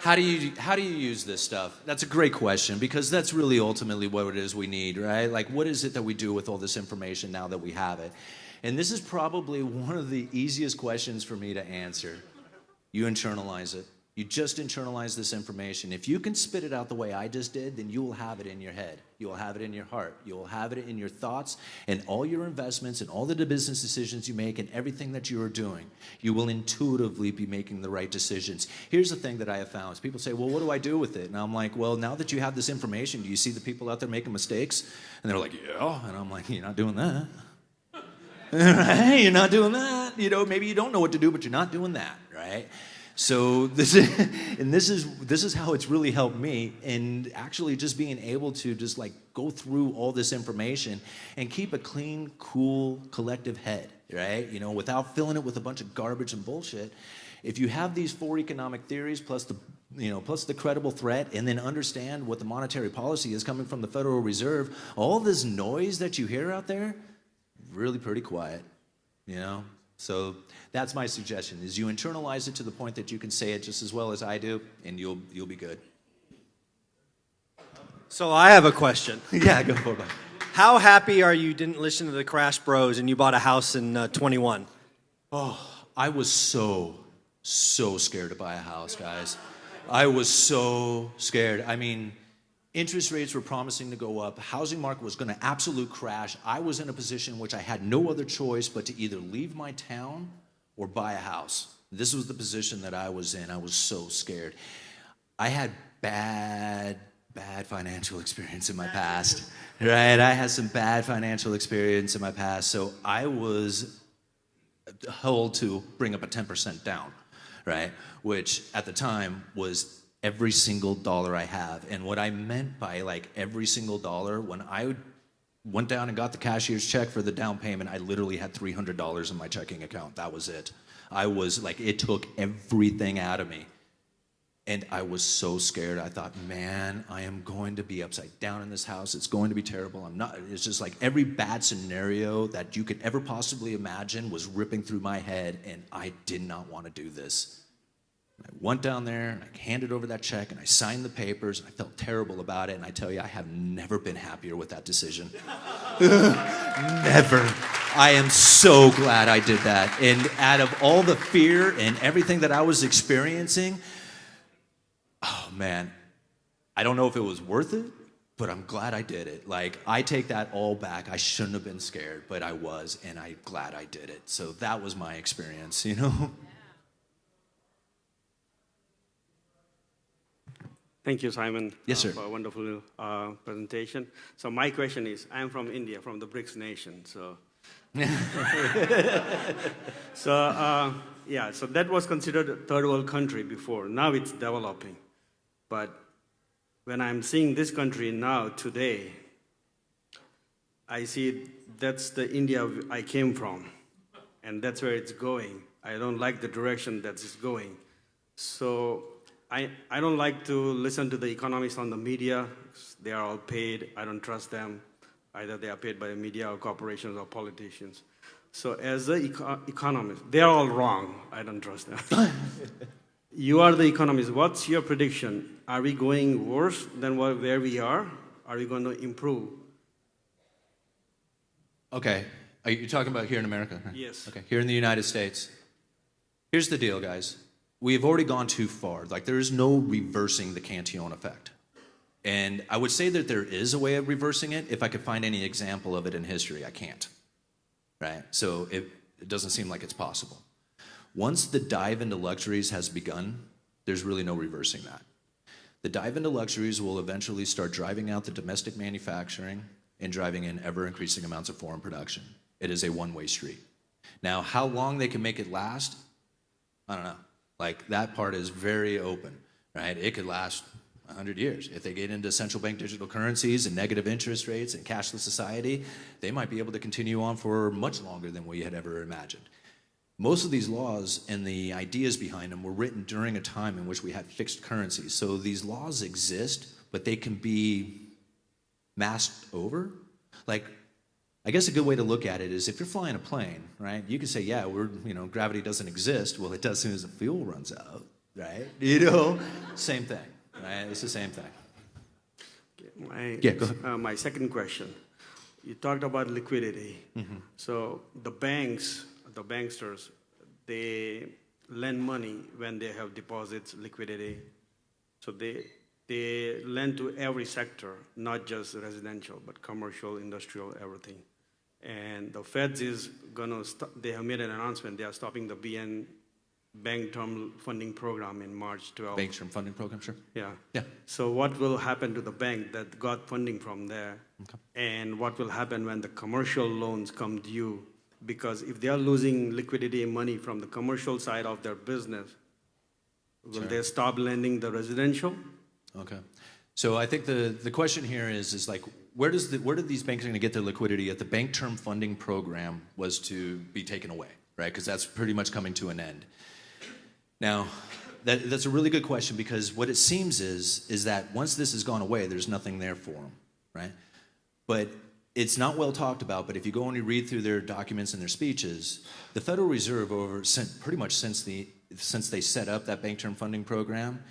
How do you use this stuff? That's a great question, because that's really ultimately what it is we need, right? Like, what is it that we do with all this information now that we have it? And this is probably one of the easiest questions for me to answer. You internalize it. You just internalize this information. If you can spit it out the way I just did, then you will have it in your head. You will have it in your heart. You will have it in your thoughts and all your investments and all the business decisions you make and everything that you are doing. You will intuitively be making the right decisions. Here's the thing that I have found is people say, well, what do I do with it? And I'm like, well, now that you have this information, do you see the people out there making mistakes? And they're like, yeah. And I'm like, you're not doing that. Right? You're not doing that. You know, maybe you don't know what to do, but you're not doing that, right? So this is how it's really helped me, and actually just being able to just like go through all this information and keep a clean, cool, collective head. right? You know, without filling it with a bunch of garbage and bullshit. If you have these 4 economic theories plus the credible threat, and then understand what the monetary policy is coming from the Federal Reserve, all this noise that you hear out there, really pretty quiet, you know? So that's my suggestion, is you internalize it to the point that you can say it just as well as I do, and you'll be good. So I have a question. Yeah, go for it. How happy are you didn't listen to the Crash Bros and you bought a house in 21? I was so scared to buy a house, guys. I was so scared. I mean, interest rates were promising to go up. The housing market was going to absolute crash. I was in a position in which I had no other choice but to either leave my town or buy a house. This was the position that I was in. I was so scared. I had bad financial experience in my past, right? I had some bad financial experience in my past, so I was held to bring up a 10% down, right? Which at the time was every single dollar I have. And what I meant by like every single dollar, when I went down and got the cashier's check for the down payment, I literally had $300 in my checking account. That was it. I was like, it took everything out of me. And I was so scared. I thought, man, I am going to be upside down in this house. It's going to be terrible. It's just like every bad scenario that you could ever possibly imagine was ripping through my head, and I did not want to do this. I went down there, and I handed over that check, and I signed the papers, and I felt terrible about it, and I tell you, I have never been happier with that decision. Never. I am so glad I did that. And out of all the fear and everything that I was experiencing, oh man, I don't know if it was worth it, but I'm glad I did it. Like, I take that all back. I shouldn't have been scared, but I was, and I'm glad I did it. So that was my experience, you know? Thank you, Simon, Yes, sir. for a wonderful presentation. So my question is, I'm from India, from the BRICS nation. So, so that was considered a third world country before. Now it's developing. But when I'm seeing this country now, today, I see that's the India I came from, and that's where it's going. I don't like the direction that it's going. So I don't like to listen to the economists on the media. They are all paid. I don't trust them. Either they are paid by the media or corporations or politicians. So as an economist, they're all wrong. I don't trust them. You are the economist. What's your prediction? Are we going worse than where we are? Are we going to improve? Okay. Are you talking about here in America? Yes. Okay, here in the United States. Here's the deal, guys. We've already gone too far. Like, there is no reversing the Cantillon effect. And I would say that there is a way of reversing it. If I could find any example of it in history, I can't. Right? So it doesn't seem like it's possible. Once the dive into luxuries has begun, there's really no reversing that. The dive into luxuries will eventually start driving out the domestic manufacturing and driving in ever-increasing amounts of foreign production. It is a one-way street. Now, how long they can make it last, I don't know. Like, that part is very open, right? It could last 100 years. If they get into central bank digital currencies and negative interest rates and cashless society, they might be able to continue on for much longer than we had ever imagined. Most of these laws and the ideas behind them were written during a time in which we had fixed currencies. So these laws exist, but they can be masked over. Like, I guess a good way to look at it is if you're flying a plane, right? You can say, yeah, gravity doesn't exist. Well, it does as soon as the fuel runs out, right? Same thing, right? It's the same thing. Go ahead. My second question. You talked about liquidity. Mm-hmm. So the banksters, they lend money when they have deposits, liquidity. So they lend to every sector, not just residential, but commercial, industrial, everything. And the Feds is gonna they have made an announcement. They are stopping the BN Bank Term Funding Program in March 12. Bank Term Funding Program, sure. Yeah. Yeah. So what will happen to the bank that got funding from there? Okay. And what will happen when the commercial loans come due? Because if they are losing liquidity and money from the commercial side of their business, will they stop lending the residential? Okay. So I think the question here is like, where do these banks going to get their liquidity if the bank term funding program was to be taken away, right? Because that's pretty much coming to an end. Now, that's a really good question, because what it seems is that once this has gone away, there's nothing there for them, right? But it's not well talked about, but if you go and you read through their documents and their speeches, the Federal Reserve pretty much since they set up that bank term funding program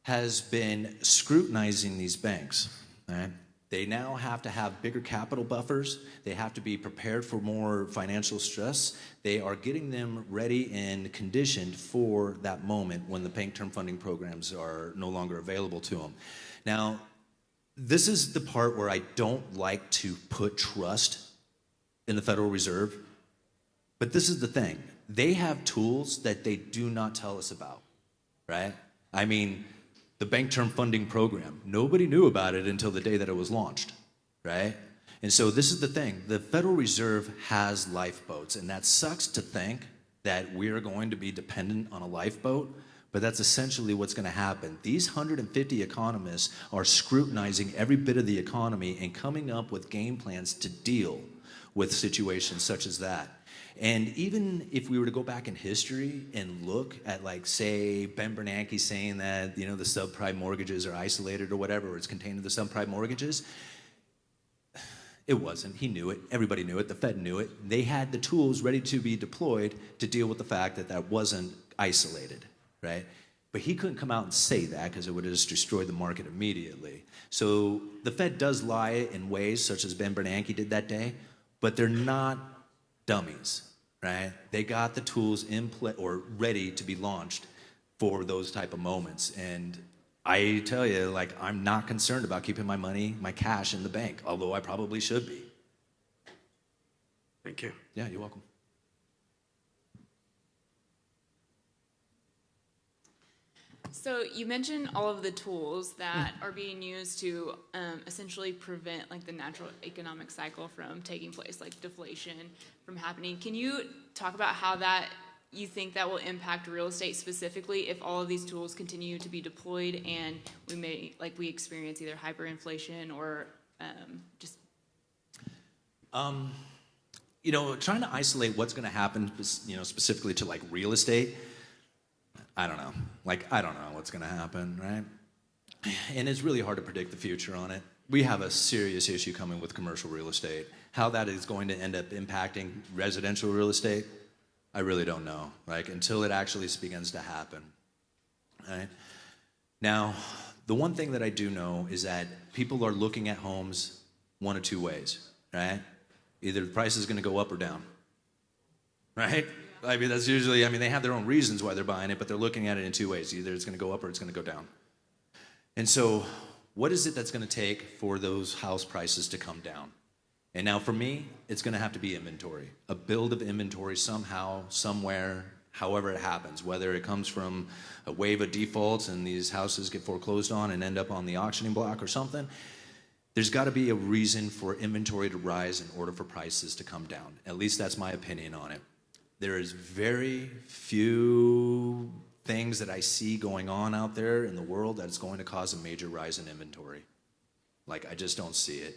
has been scrutinizing these banks, right? They now have to have bigger capital buffers. They have to be prepared for more financial stress. They are getting them ready and conditioned for that moment when the bank term funding programs are no longer available to them. Now, this is the part where I don't like to put trust in the Federal Reserve, but this is the thing. They have tools that they do not tell us about, right? I mean, the bank term funding program, nobody knew about it until the day that it was launched, right? And so this is the thing. The Federal Reserve has lifeboats, and that sucks to think that we're going to be dependent on a lifeboat, but that's essentially what's going to happen. These 150 economists are scrutinizing every bit of the economy and coming up with game plans to deal with situations such as that. And even if we were to go back in history and look at, like, say, Ben Bernanke saying that, you know, the subprime mortgages are isolated or whatever, or it's contained in the subprime mortgages, it wasn't. He knew it. Everybody knew it. The Fed knew it. They had the tools ready to be deployed to deal with the fact that that wasn't isolated, right? But he couldn't come out and say that, because it would have just destroyed the market immediately. So the Fed does lie in ways such as Ben Bernanke did that day, but they're not dummies, right? They got the tools in play or ready to be launched for those type of moments. And I tell you, like, I'm not concerned about keeping my money, my cash in the bank, although I probably should be. Thank you. Yeah, you're welcome. So you mentioned all of the tools that are being used to essentially prevent, like, the natural economic cycle from taking place, like deflation from happening. Can you talk about how that you think that will impact real estate specifically if all of these tools continue to be deployed and we experience either hyperinflation or just? You know, trying to isolate what's going to happen, you know, specifically to, like, real estate, I don't know. Like, I don't know what's going to happen, right? And it's really hard to predict the future on it. We have a serious issue coming with commercial real estate. How that is going to end up impacting residential real estate, I really don't know, like, until it actually begins to happen, right? Now, the one thing that I do know is that people are looking at homes one of two ways, right? Either the price is going to go up or down, right? I mean, that's usually, I mean, they have their own reasons why they're buying it, but they're looking at it in two ways. Either it's going to go up or it's going to go down. And so what is it that's going to take for those house prices to come down? And now for me, it's going to have to be inventory, a build of inventory somehow, somewhere, however it happens, whether it comes from a wave of defaults and these houses get foreclosed on and end up on the auctioning block or something. There's got to be a reason for inventory to rise in order for prices to come down. At least that's my opinion on it. There is very few things that I see going on out there in the world that's going to cause a major rise in inventory. Like, I just don't see it.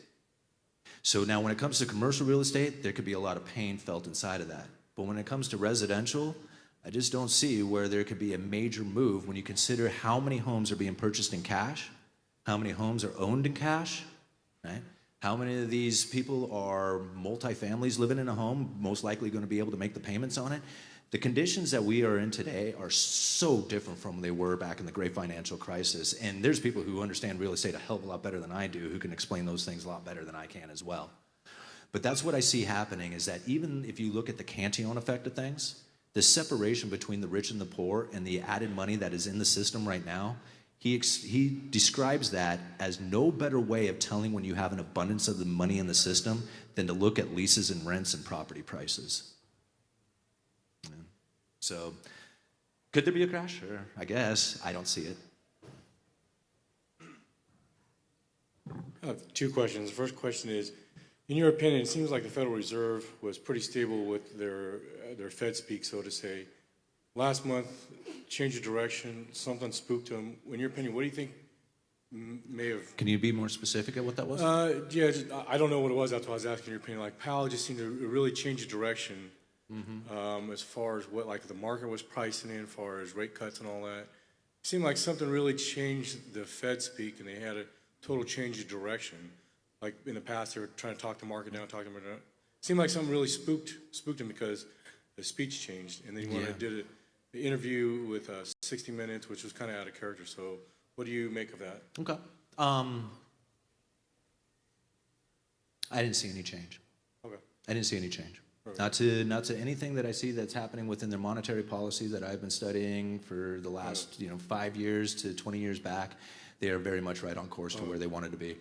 So now when it comes to commercial real estate, there could be a lot of pain felt inside of that. But when it comes to residential, I just don't see where there could be a major move when you consider how many homes are being purchased in cash, how many homes are owned in cash, right? How many of these people are multifamilies living in a home, most likely going to be able to make the payments on it? The conditions that we are in today are so different from they were back in the great financial crisis. And there's people who understand real estate a hell of a lot better than I do, who can explain those things a lot better than I can as well. But that's what I see happening, is that even if you look at the Cantillon effect of things, the separation between the rich and the poor and the added money that is in the system right now, he describes that as no better way of telling when you have an abundance of the money in the system than to look at leases and rents and property prices. Yeah. So, could there be a crash? Sure, I guess. I don't see it. I have two questions. The first question is, in your opinion, it seems like the Federal Reserve was pretty stable with their Fed speak, so to say. Last month, change of direction, something spooked them. In your opinion, what do you think may have. Can you be more specific at what that was? Yeah, I don't know what it was. That's why I was asking your opinion. Like Powell just seemed to really change the direction as far as what like the market was pricing in, as far as rate cuts and all that. It seemed like something really changed the Fed speak, and they had a total change of direction. Like in the past, they were trying to talk the market down, talking about it. It seemed like something really spooked him because the speech changed, and then he went and did the interview with 60 Minutes, which was kind of out of character. So, what do you make of that? Okay. I didn't see any change. Okay. I didn't see any change. Right. Not to anything that I see that's happening within their monetary policy that I've been studying for the last 5 years to 20 years back. They are very much right on course to where they wanted to be.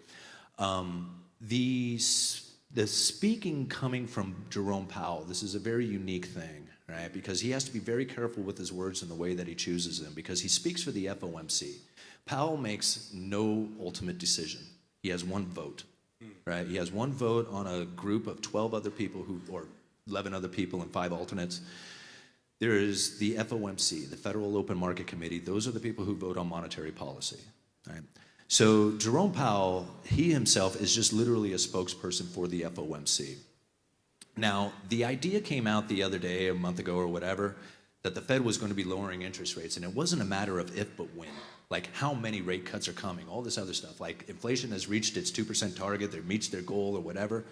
The speaking coming from Jerome Powell, this is a very unique thing, right? Because he has to be very careful with his words and the way that he chooses them, because he speaks for the FOMC. Powell makes no ultimate decision. He has one vote, right? He has one vote on a group of 12 other people or 11 other people and 5 alternates. There is the FOMC, the Federal Open Market Committee. Those are the people who vote on monetary policy, right? So Jerome Powell, he himself is just literally a spokesperson for the FOMC. Now, the idea came out the other day, a month ago or whatever, that the Fed was going to be lowering interest rates, and it wasn't a matter of if but when. Like how many rate cuts are coming, all this other stuff. Like inflation has reached its 2% target, they reached their goal or whatever.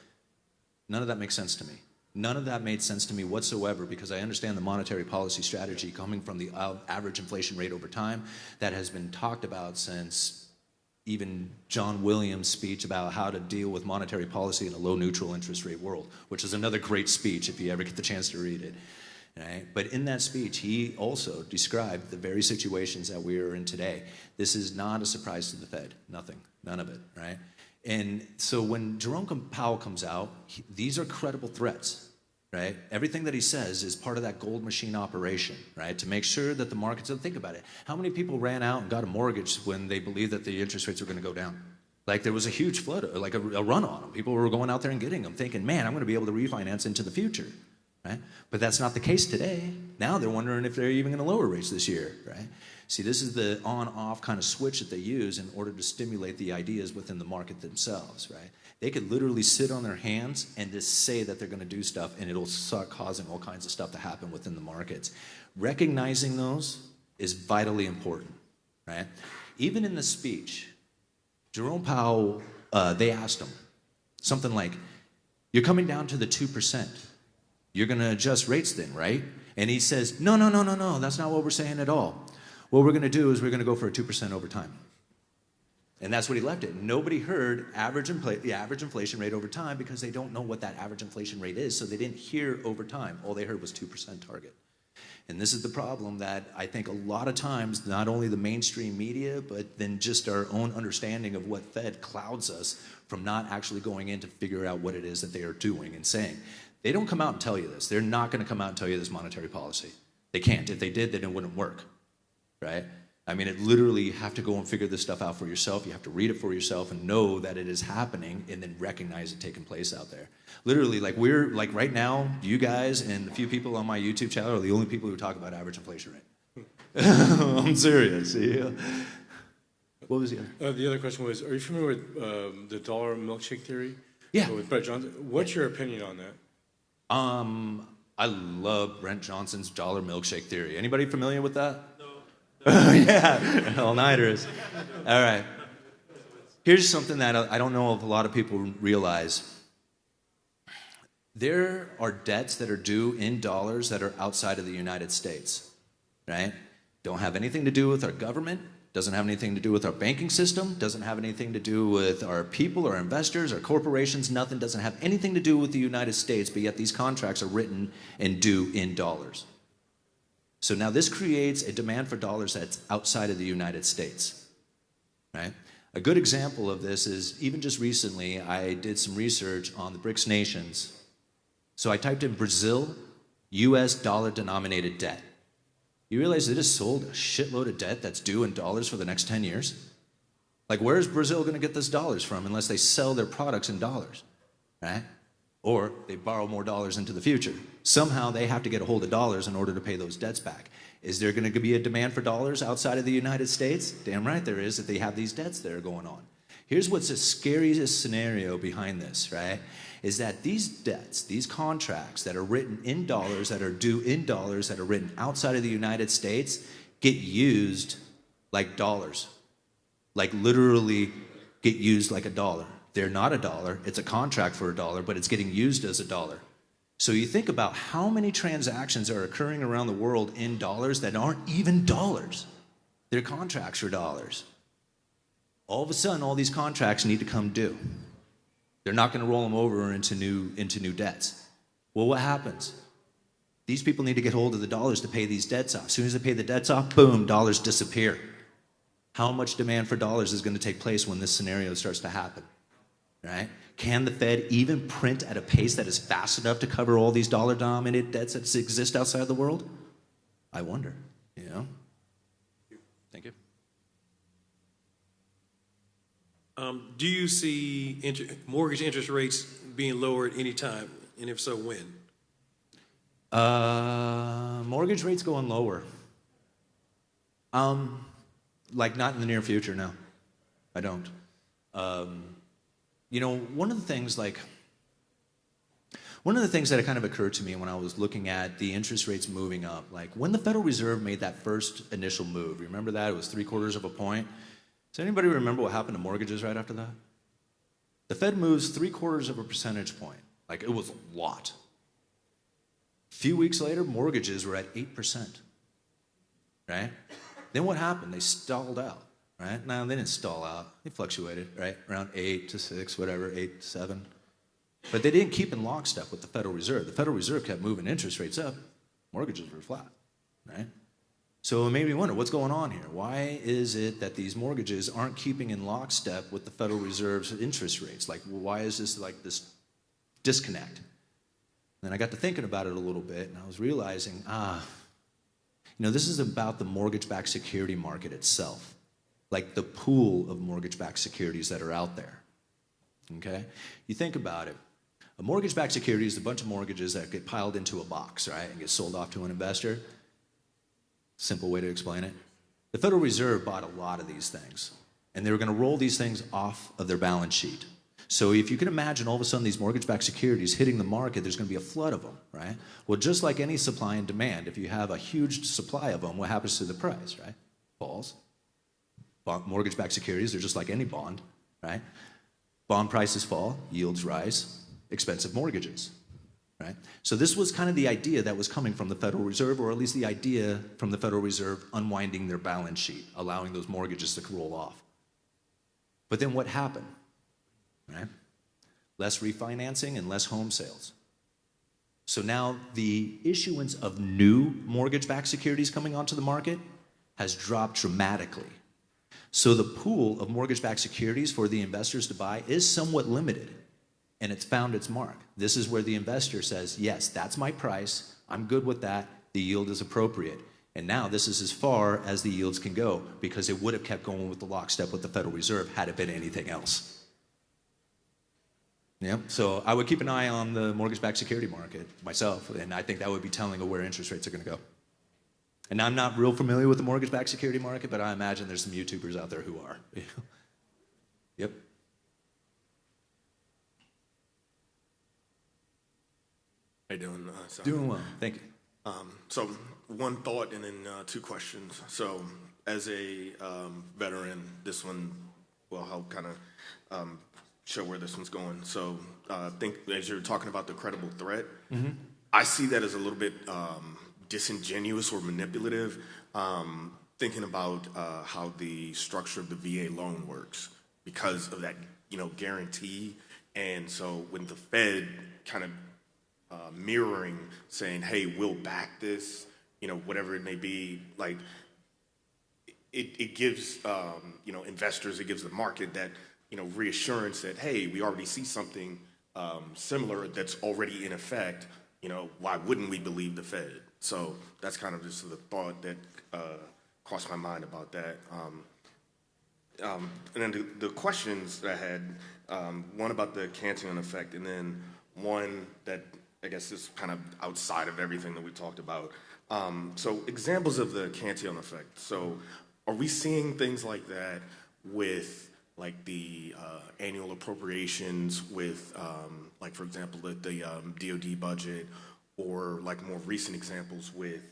None of that makes sense to me. None of that made sense to me whatsoever, because I understand the monetary policy strategy coming from the average inflation rate over time that has been talked about since even John Williams' speech about how to deal with monetary policy in a low neutral interest rate world, which is another great speech if you ever get the chance to read it. Right? But in that speech, he also described the very situations that we are in today. This is not a surprise to the Fed. Nothing. None of it. Right? And so when Jerome Powell comes out, these are credible threats. Right? Everything that he says is part of that gold machine operation, right? To make sure that the markets don't think about it. How many people ran out and got a mortgage when they believed that the interest rates were going to go down? Like there was a huge flood, like a run on them. People were going out there and getting them, thinking, man, I'm going to be able to refinance into the future, right? But that's not the case today. Now they're wondering if they're even going to lower rates this year, right? See, this is the on-off kind of switch that they use in order to stimulate the ideas within the market themselves, right? They could literally sit on their hands and just say that they're going to do stuff, and it'll start causing all kinds of stuff to happen within the markets. Recognizing those is vitally important, right? Even in the speech, Jerome Powell, they asked him something like, you're coming down to the 2%. You're going to adjust rates then, right? And he says, no, that's not what we're saying at all. What we're going to do is we're going to go for a 2% over time. And that's what he left it. Nobody heard the average inflation rate over time because they don't know what that average inflation rate is, so they didn't hear over time. All they heard was 2% target. And this is the problem that I think a lot of times, not only the mainstream media, but then just our own understanding of what Fed clouds us from not actually going in to figure out what it is that they are doing and saying. They don't come out and tell you this. They're not going to come out and tell you this monetary policy. They can't. If they did, then it wouldn't work, right? I mean, it literally, you have to go and figure this stuff out for yourself. You have to read it for yourself and know that it is happening and then recognize it taking place out there. Literally, like right now, you guys and a few people on my YouTube channel are the only people who talk about average inflation rate. I'm serious. Yeah. What was the other? The other question was, are you familiar with the dollar milkshake theory? Yeah. With Brett Johnson. What's your opinion on that? I love Brent Johnson's dollar milkshake theory. Anybody familiar with that? Yeah, all-nighters. All right. Here's something that I don't know if a lot of people realize. There are debts that are due in dollars that are outside of the United States, right? Don't have anything to do with our government, doesn't have anything to do with our banking system, doesn't have anything to do with our people, our investors, our corporations, nothing, doesn't have anything to do with the United States, but yet these contracts are written and due in dollars. So now this creates a demand for dollars that's outside of the United States, right? A good example of this is even just recently, I did some research on the BRICS nations. So I typed in Brazil, US dollar-denominated debt. You realize they just sold a shitload of debt that's due in dollars for the next 10 years? Like, where is Brazil going to get those dollars from unless they sell their products in dollars, right? Or they borrow more dollars into the future. Somehow they have to get a hold of dollars in order to pay those debts back. Is there going to be a demand for dollars outside of the United States? Damn right there is, if they have these debts that are going on. Here's what's the scariest scenario behind this, right? Is that these debts, these contracts that are written in dollars, that are due in dollars, that are written outside of the United States, get used like dollars. Like literally get used like a dollar. They're not a dollar. It's a contract for a dollar, but it's getting used as a dollar. So you think about how many transactions are occurring around the world in dollars that aren't even dollars. They're contracts for dollars. All of a sudden, all these contracts need to come due. They're not going to roll them over into new debts. Well, what happens? These people need to get hold of the dollars to pay these debts off. As soon as they pay the debts off, boom, dollars disappear. How much demand for dollars is going to take place when this scenario starts to happen? Right? Can the Fed even print at a pace that is fast enough to cover all these dollar-denominated debts that exist outside of the world? I wonder, you know? Thank you. Do you see mortgage interest rates being lowered anytime, and if so, when? Mortgage rates going lower. Like not in the near future, no. I don't. You know, one of the things that kind of occurred to me when I was looking at the interest rates moving up, like when the Federal Reserve made that first initial move, remember that? It was 3/4 of a point. Does anybody remember what happened to mortgages right after that? The Fed moves 3/4 of a percentage point. Like it was a lot. A few weeks later, mortgages were at 8%, right? Then what happened? They stalled out, right? No, they didn't stall out. They fluctuated, right? Around 8 to 6, whatever, 8 to 7. But they didn't keep in lockstep with the Federal Reserve. The Federal Reserve kept moving interest rates up. Mortgages were flat, right? So it made me wonder, what's going on here? Why is it that these mortgages aren't keeping in lockstep with the Federal Reserve's interest rates? Like, why is this like this disconnect? And then I got to thinking about it a little bit, and I was realizing, you know, this is about the mortgage-backed security market itself, like the pool of mortgage-backed securities that are out there, okay? You think about it. A mortgage-backed security is a bunch of mortgages that get piled into a box, right, and get sold off to an investor. Simple way to explain it. The Federal Reserve bought a lot of these things, and they were going to roll these things off of their balance sheet. So if you can imagine all of a sudden these mortgage-backed securities hitting the market, there's going to be a flood of them, right? Well, just like any supply and demand, if you have a huge supply of them, what happens to the price, right? Falls. Mortgage-backed securities, they're just like any bond, right? Bond prices fall, yields rise, expensive mortgages, right? So this was kind of the idea that was coming from the Federal Reserve, or at least the idea from the Federal Reserve unwinding their balance sheet, allowing those mortgages to roll off. But then what happened? Right? Less refinancing and less home sales. So now the issuance of new mortgage-backed securities coming onto the market has dropped dramatically. So the pool of mortgage-backed securities for the investors to buy is somewhat limited, and it's found its mark. This is where the investor says, yes, that's my price, I'm good with that, the yield is appropriate. And now this is as far as the yields can go, because it would have kept going with the lockstep with the Federal Reserve had it been anything else. Yeah, so I would keep an eye on the mortgage-backed security market myself, and I think that would be telling of where interest rates are going to go. And I'm not real familiar with the mortgage-backed security market, but I imagine there's some YouTubers out there who are. Yep. How you doing? Simon? Doing well, thank you. So one thought and then two questions. So as a veteran, this one will help kind of show where this one's going. So think as you're talking about the credible threat, I see that as a little bit disingenuous or manipulative, thinking about how the structure of the VA loan works because of that, guarantee. And so when the Fed kind of mirroring, saying, hey, we'll back this, whatever it may be, like it gives, investors, it gives the market that, reassurance that, hey, we already see something similar that's already in effect, why wouldn't we believe the Fed? So that's kind of just the thought that crossed my mind about that. And then the questions that I had, one about the Cantillon effect, and then one that I guess is kind of outside of everything that we talked about. So examples of the Cantillon effect. So are we seeing things like that with like the annual appropriations with like, for example, the DoD budget, or like more recent examples with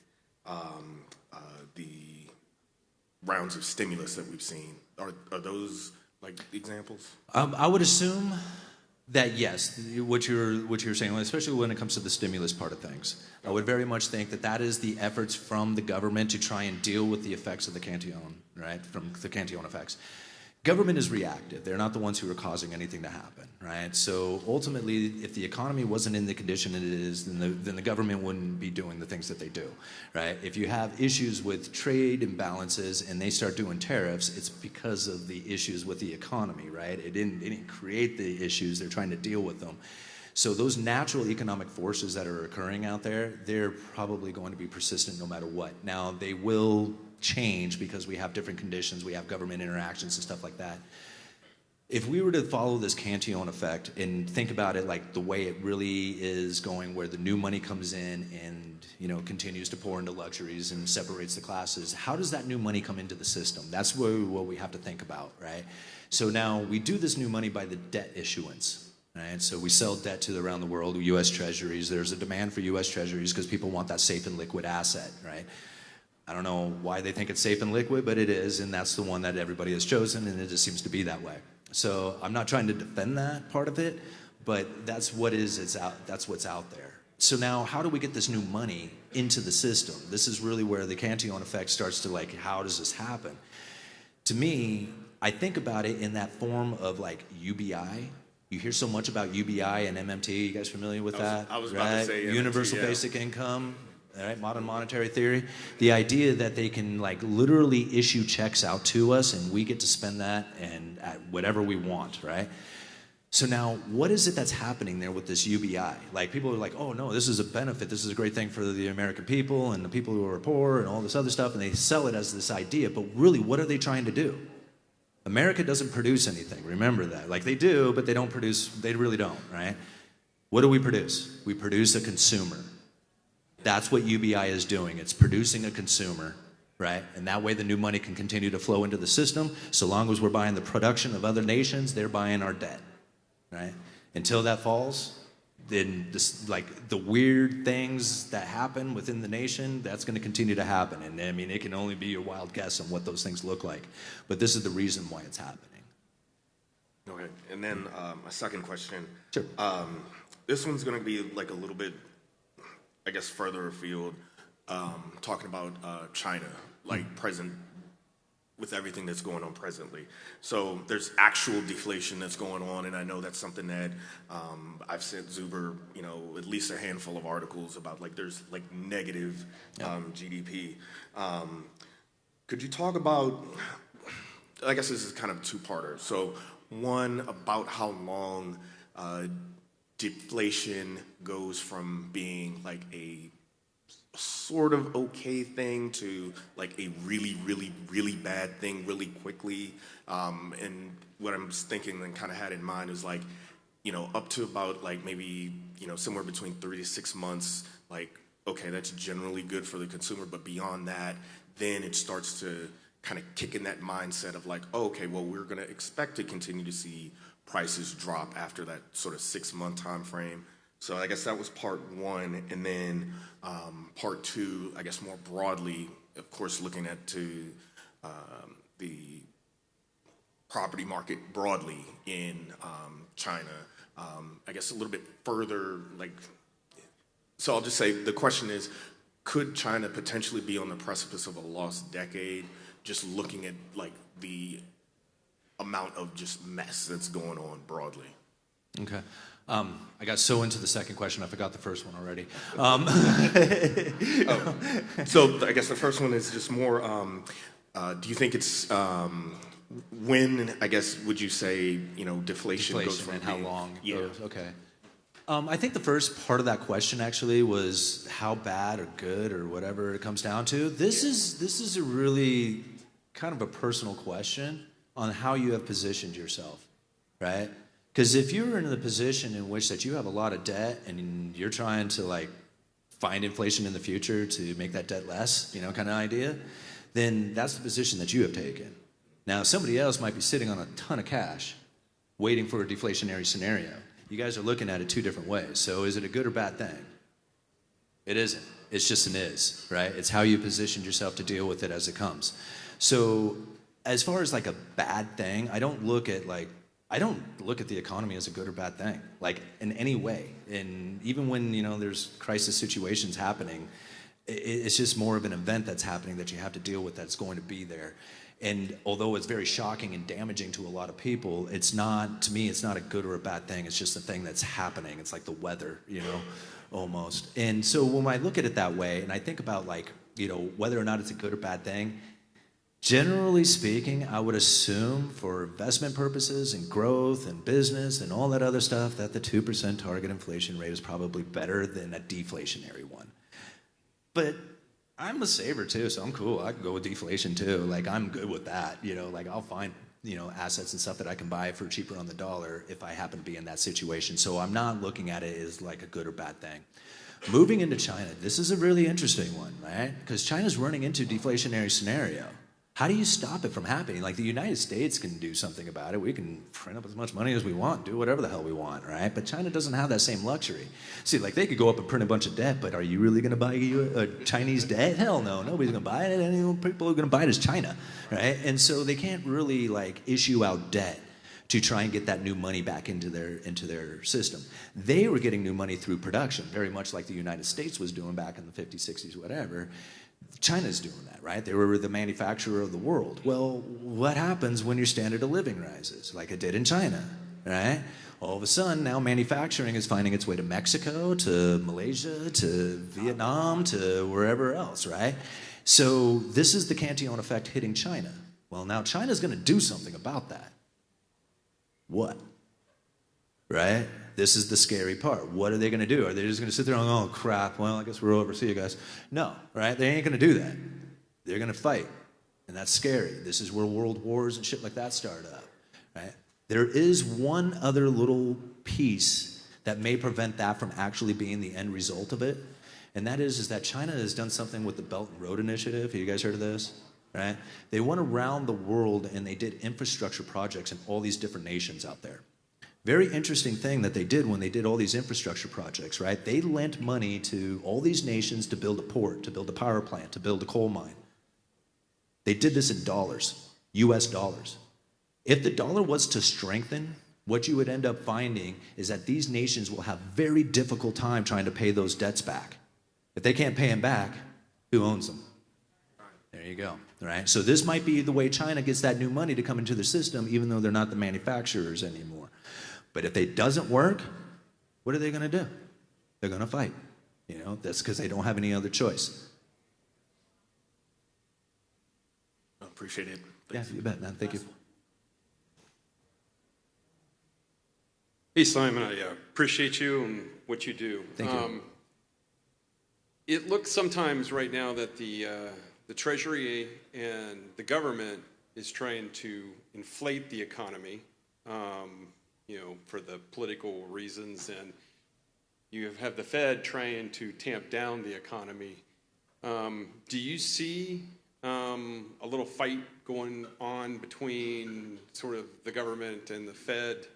the rounds of stimulus that we've seen? Are those like examples? I would assume that yes, what you're saying, especially when it comes to the stimulus part of things, I would very much think that that is the efforts from the government to try and deal with the effects of the Cantillon, right? From the Cantillon effects. Government is reactive. They're not the ones who are causing anything to happen, right? So ultimately, if the economy wasn't in the condition it is, then the government wouldn't be doing the things that they do, right? If you have issues with trade imbalances and they start doing tariffs, it's because of the issues with the economy, right? They didn't create the issues. They're trying to deal with them. So those natural economic forces that are occurring out there, they're probably going to be persistent no matter what. Now, they will change because we have different conditions, we have government interactions and stuff like that. If we were to follow this Cantillon effect and think about it like the way it really is going, where the new money comes in and, you know, continues to pour into luxuries and separates the classes, how does that new money come into the system? That's what we have to think about, right? So now we do this new money by the debt issuance. Right? So we sell debt to around the world, U.S. Treasuries. There's a demand for U.S. Treasuries because people want that safe and liquid asset, right? I don't know why they think it's safe and liquid, but it is, and that's the one that everybody has chosen, and it just seems to be that way. So I'm not trying to defend that part of it, but that's what that's what's out there. So now how do we get this new money into the system? This is really where the Cantillon effect starts to, like, how does this happen? To me, I think about it in that form of like UBI. You hear so much about UBI and MMT. You guys familiar with that? I was about to say MMT, Universal yeah. Basic Income, all right, modern monetary theory. The idea that they can like literally issue checks out to us and we get to spend that and at whatever we want, right? So now, what is it that's happening there with this UBI? Like, people are like, oh no, this is a benefit. This is a great thing for the American people and the people who are poor and all this other stuff, and they sell it as this idea. But really, what are they trying to do? America doesn't produce anything, remember that. Like, they do, but they don't produce, they really don't, right? What do we produce? We produce a consumer. That's what UBI is doing. It's producing a consumer, right? And that way the new money can continue to flow into the system. So long as we're buying the production of other nations, they're buying our debt, right? Until that falls, then this, like, the weird things that happen within the nation, that's going to continue to happen. And I mean, it can only be your wild guess on what those things look like. But this is the reason why it's happening. Okay, and then a second question. Sure. This one's going to be like a little bit, I guess, further afield, talking about China, like present, with everything that's going on presently. So there's actual deflation that's going on, and I know that's something that I've sent Zuber, you know, at least a handful of articles about, like, there's like negative GDP. Could you talk about, I guess this is kind of a two-parter. So one, about how long deflation goes from being like a sort of okay thing to like a really, really, really bad thing really quickly. And what I'm thinking and kind of had in mind is, like, you know, up to about like maybe, you know, somewhere between 3 to 6 months, like, okay, that's generally good for the consumer. But beyond that, then it starts to kind of kick in that mindset of like, oh, okay, well, we're going to expect to continue to see prices drop after that sort of 6-month time frame. So I guess that was part one. And then part two, I guess more broadly, of course, looking at the property market broadly in China, I guess a little bit further, like, so I'll just say the question is, could China potentially be on the precipice of a lost decade, just looking at like the amount of just mess that's going on broadly? Okay. I got so into the second question, I forgot the first one already. So I guess the first one is just more, do you think it's, when, I guess, would you say, you know, deflation goes from and how long it yeah. goes? Okay. I think the first part of that question actually was how bad or good or whatever it comes down to. This is a really kind of a personal question on how you have positioned yourself, right? Because if you're in the position in which that you have a lot of debt and you're trying to like find inflation in the future to make that debt less, kind of idea, then that's the position that you have taken. Now, somebody else might be sitting on a ton of cash waiting for a deflationary scenario. You guys are looking at it two different ways. So is it a good or bad thing? It isn't. It's just an is, right? It's how you positioned yourself to deal with it as it comes. So as far as like a bad thing, I don't look at the economy as a good or bad thing, like in any way. And even when, there's crisis situations happening, it's just more of an event that's happening that you have to deal with that's going to be there. And although it's very shocking and damaging to a lot of people, to me, it's not a good or a bad thing. It's just a thing that's happening. It's like the weather, almost. And so when I look at it that way, and I think about whether or not it's a good or bad thing, generally speaking, I would assume for investment purposes and growth and business and all that other stuff that the 2% target inflation rate is probably better than a deflationary one. But I'm a saver too, so I'm cool. I can go with deflation too. Like, I'm good with that. I'll find, assets and stuff that I can buy for cheaper on the dollar if I happen to be in that situation. So I'm not looking at it as like a good or bad thing. Moving into China, this is a really interesting one, right? Because China's running into a deflationary scenario. How do you stop it from happening? Like, the United States can do something about it. We can print up as much money as we want, do whatever the hell we want, right? But China doesn't have that same luxury. See, they could go up and print a bunch of debt, but are you really going to buy a Chinese debt? Hell no, nobody's going to buy it. And the only people who are going to buy it is China, right? And so they can't really issue out debt to try and get that new money back into their system. They were getting new money through production, very much like the United States was doing back in the 50s, 60s, whatever. China's doing that, right? They were the manufacturer of the world. Well, what happens when your standard of living rises, like it did in China, right? All of a sudden, now manufacturing is finding its way to Mexico, to Malaysia, to Vietnam, to wherever else, right? So this is the Cantillon effect hitting China. Well, now China's going to do something about that. What? Right? This is the scary part. What are they going to do? Are they just going to sit there and go, oh, crap, well, I guess we're over. See you guys. No, right? They ain't going to do that. They're going to fight. And that's scary. This is where world wars and shit like that start up, right? There is one other little piece that may prevent that from actually being the end result of it, and that is that China has done something with the Belt and Road Initiative. Have you guys heard of this? Right? They went around the world and they did infrastructure projects in all these different nations out there. Very interesting thing that they did when they did all these infrastructure projects, right? They lent money to all these nations to build a port, to build a power plant, to build a coal mine. They did this in dollars, US dollars. If the dollar was to strengthen, what you would end up finding is that these nations will have very difficult time trying to pay those debts back. If they can't pay them back, who owns them? There you go, right? So this might be the way China gets that new money to come into the system, even though they're not the manufacturers anymore. But if it doesn't work, what are they going to do? They're going to fight. That's because they don't have any other choice. I appreciate it. Thanks. Yeah, you bet, man. Thank you. Hey, Simon, I appreciate you and what you do. Thank you. It looks sometimes right now that the Treasury and the government is trying to inflate the economy, for the political reasons, and you have the Fed trying to tamp down the economy. Do you see a little fight going on between sort of the government and the Fed?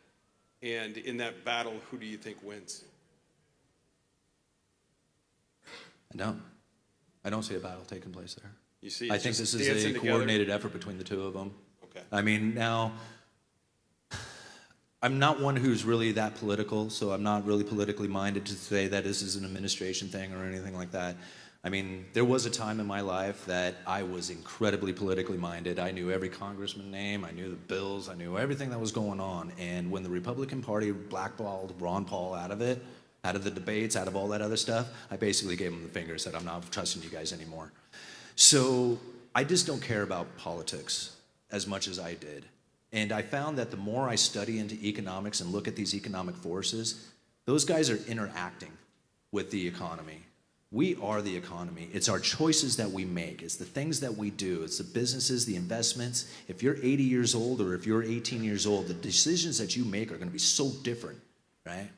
And in that battle, who do you think wins? I don't see a battle taking place there. You see, I think this is a coordinated effort between the two of them. Okay. I mean, now, I'm not one who's really that political, so I'm not really politically minded to say that this is an administration thing or anything like that. I mean, there was a time in my life that I was incredibly politically minded. I knew every congressman name, I knew the bills, I knew everything that was going on. And when the Republican Party blackballed Ron Paul out of it, out of the debates, out of all that other stuff, I basically gave him the finger, said, I'm not trusting you guys anymore. So I just don't care about politics as much as I did. And I found that the more I study into economics and look at these economic forces, those guys are interacting with the economy. We are the economy. It's our choices that we make. It's the things that we do. It's the businesses, the investments. If you're 80 years old or if you're 18 years old, the decisions that you make are going to be so different, right?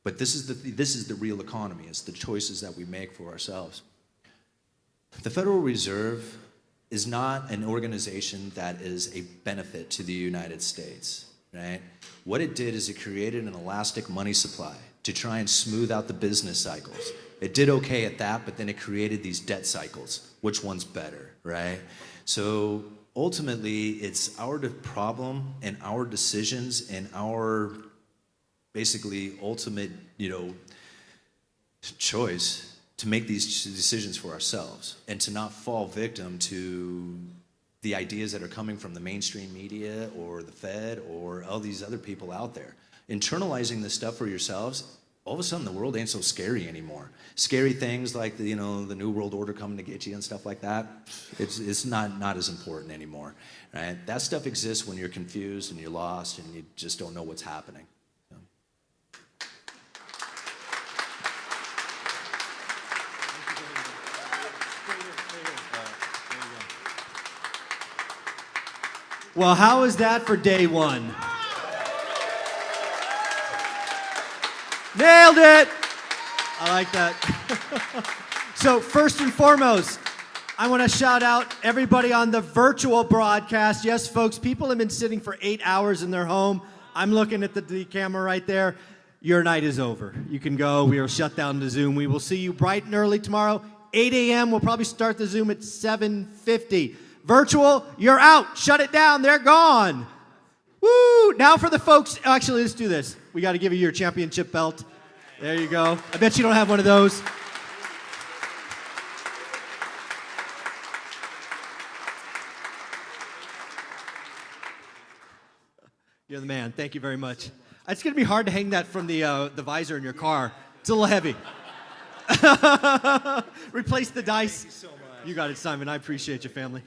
But this is the real economy. It's the choices that we make for ourselves. The Federal Reserve is not an organization that is a benefit to the United States, right? What it did is it created an elastic money supply to try and smooth out the business cycles. It did okay at that, but then it created these debt cycles. Which one's better, right? So ultimately, it's our problem and our decisions and our basically ultimate, choice to make these decisions for ourselves and to not fall victim to the ideas that are coming from the mainstream media or the Fed or all these other people out there. Internalizing this stuff for yourselves, all of a sudden the world ain't so scary anymore. Scary things like the New World Order coming to get you and stuff like that, it's not as important anymore, right? That stuff exists when you're confused and you're lost and you just don't know what's happening. Well, how is that for day one? Nailed it! I like that. So first and foremost, I want to shout out everybody on the virtual broadcast. Yes, folks, people have been sitting for 8 hours in their home. I'm looking at the camera right there. Your night is over. You can go. We will shut down the Zoom. We will see you bright and early tomorrow, 8 a.m. We'll probably start the Zoom at 7:50. Virtual, you're out. Shut it down. They're gone. Woo! Now for the folks. Actually, let's do this. We got to give you your championship belt. There you go. I bet you don't have one of those. You're the man. Thank you very much. It's going to be hard to hang that from the visor in your car. It's a little heavy. Replace the dice. Thank you so much. You got it, Simon. I appreciate you, family.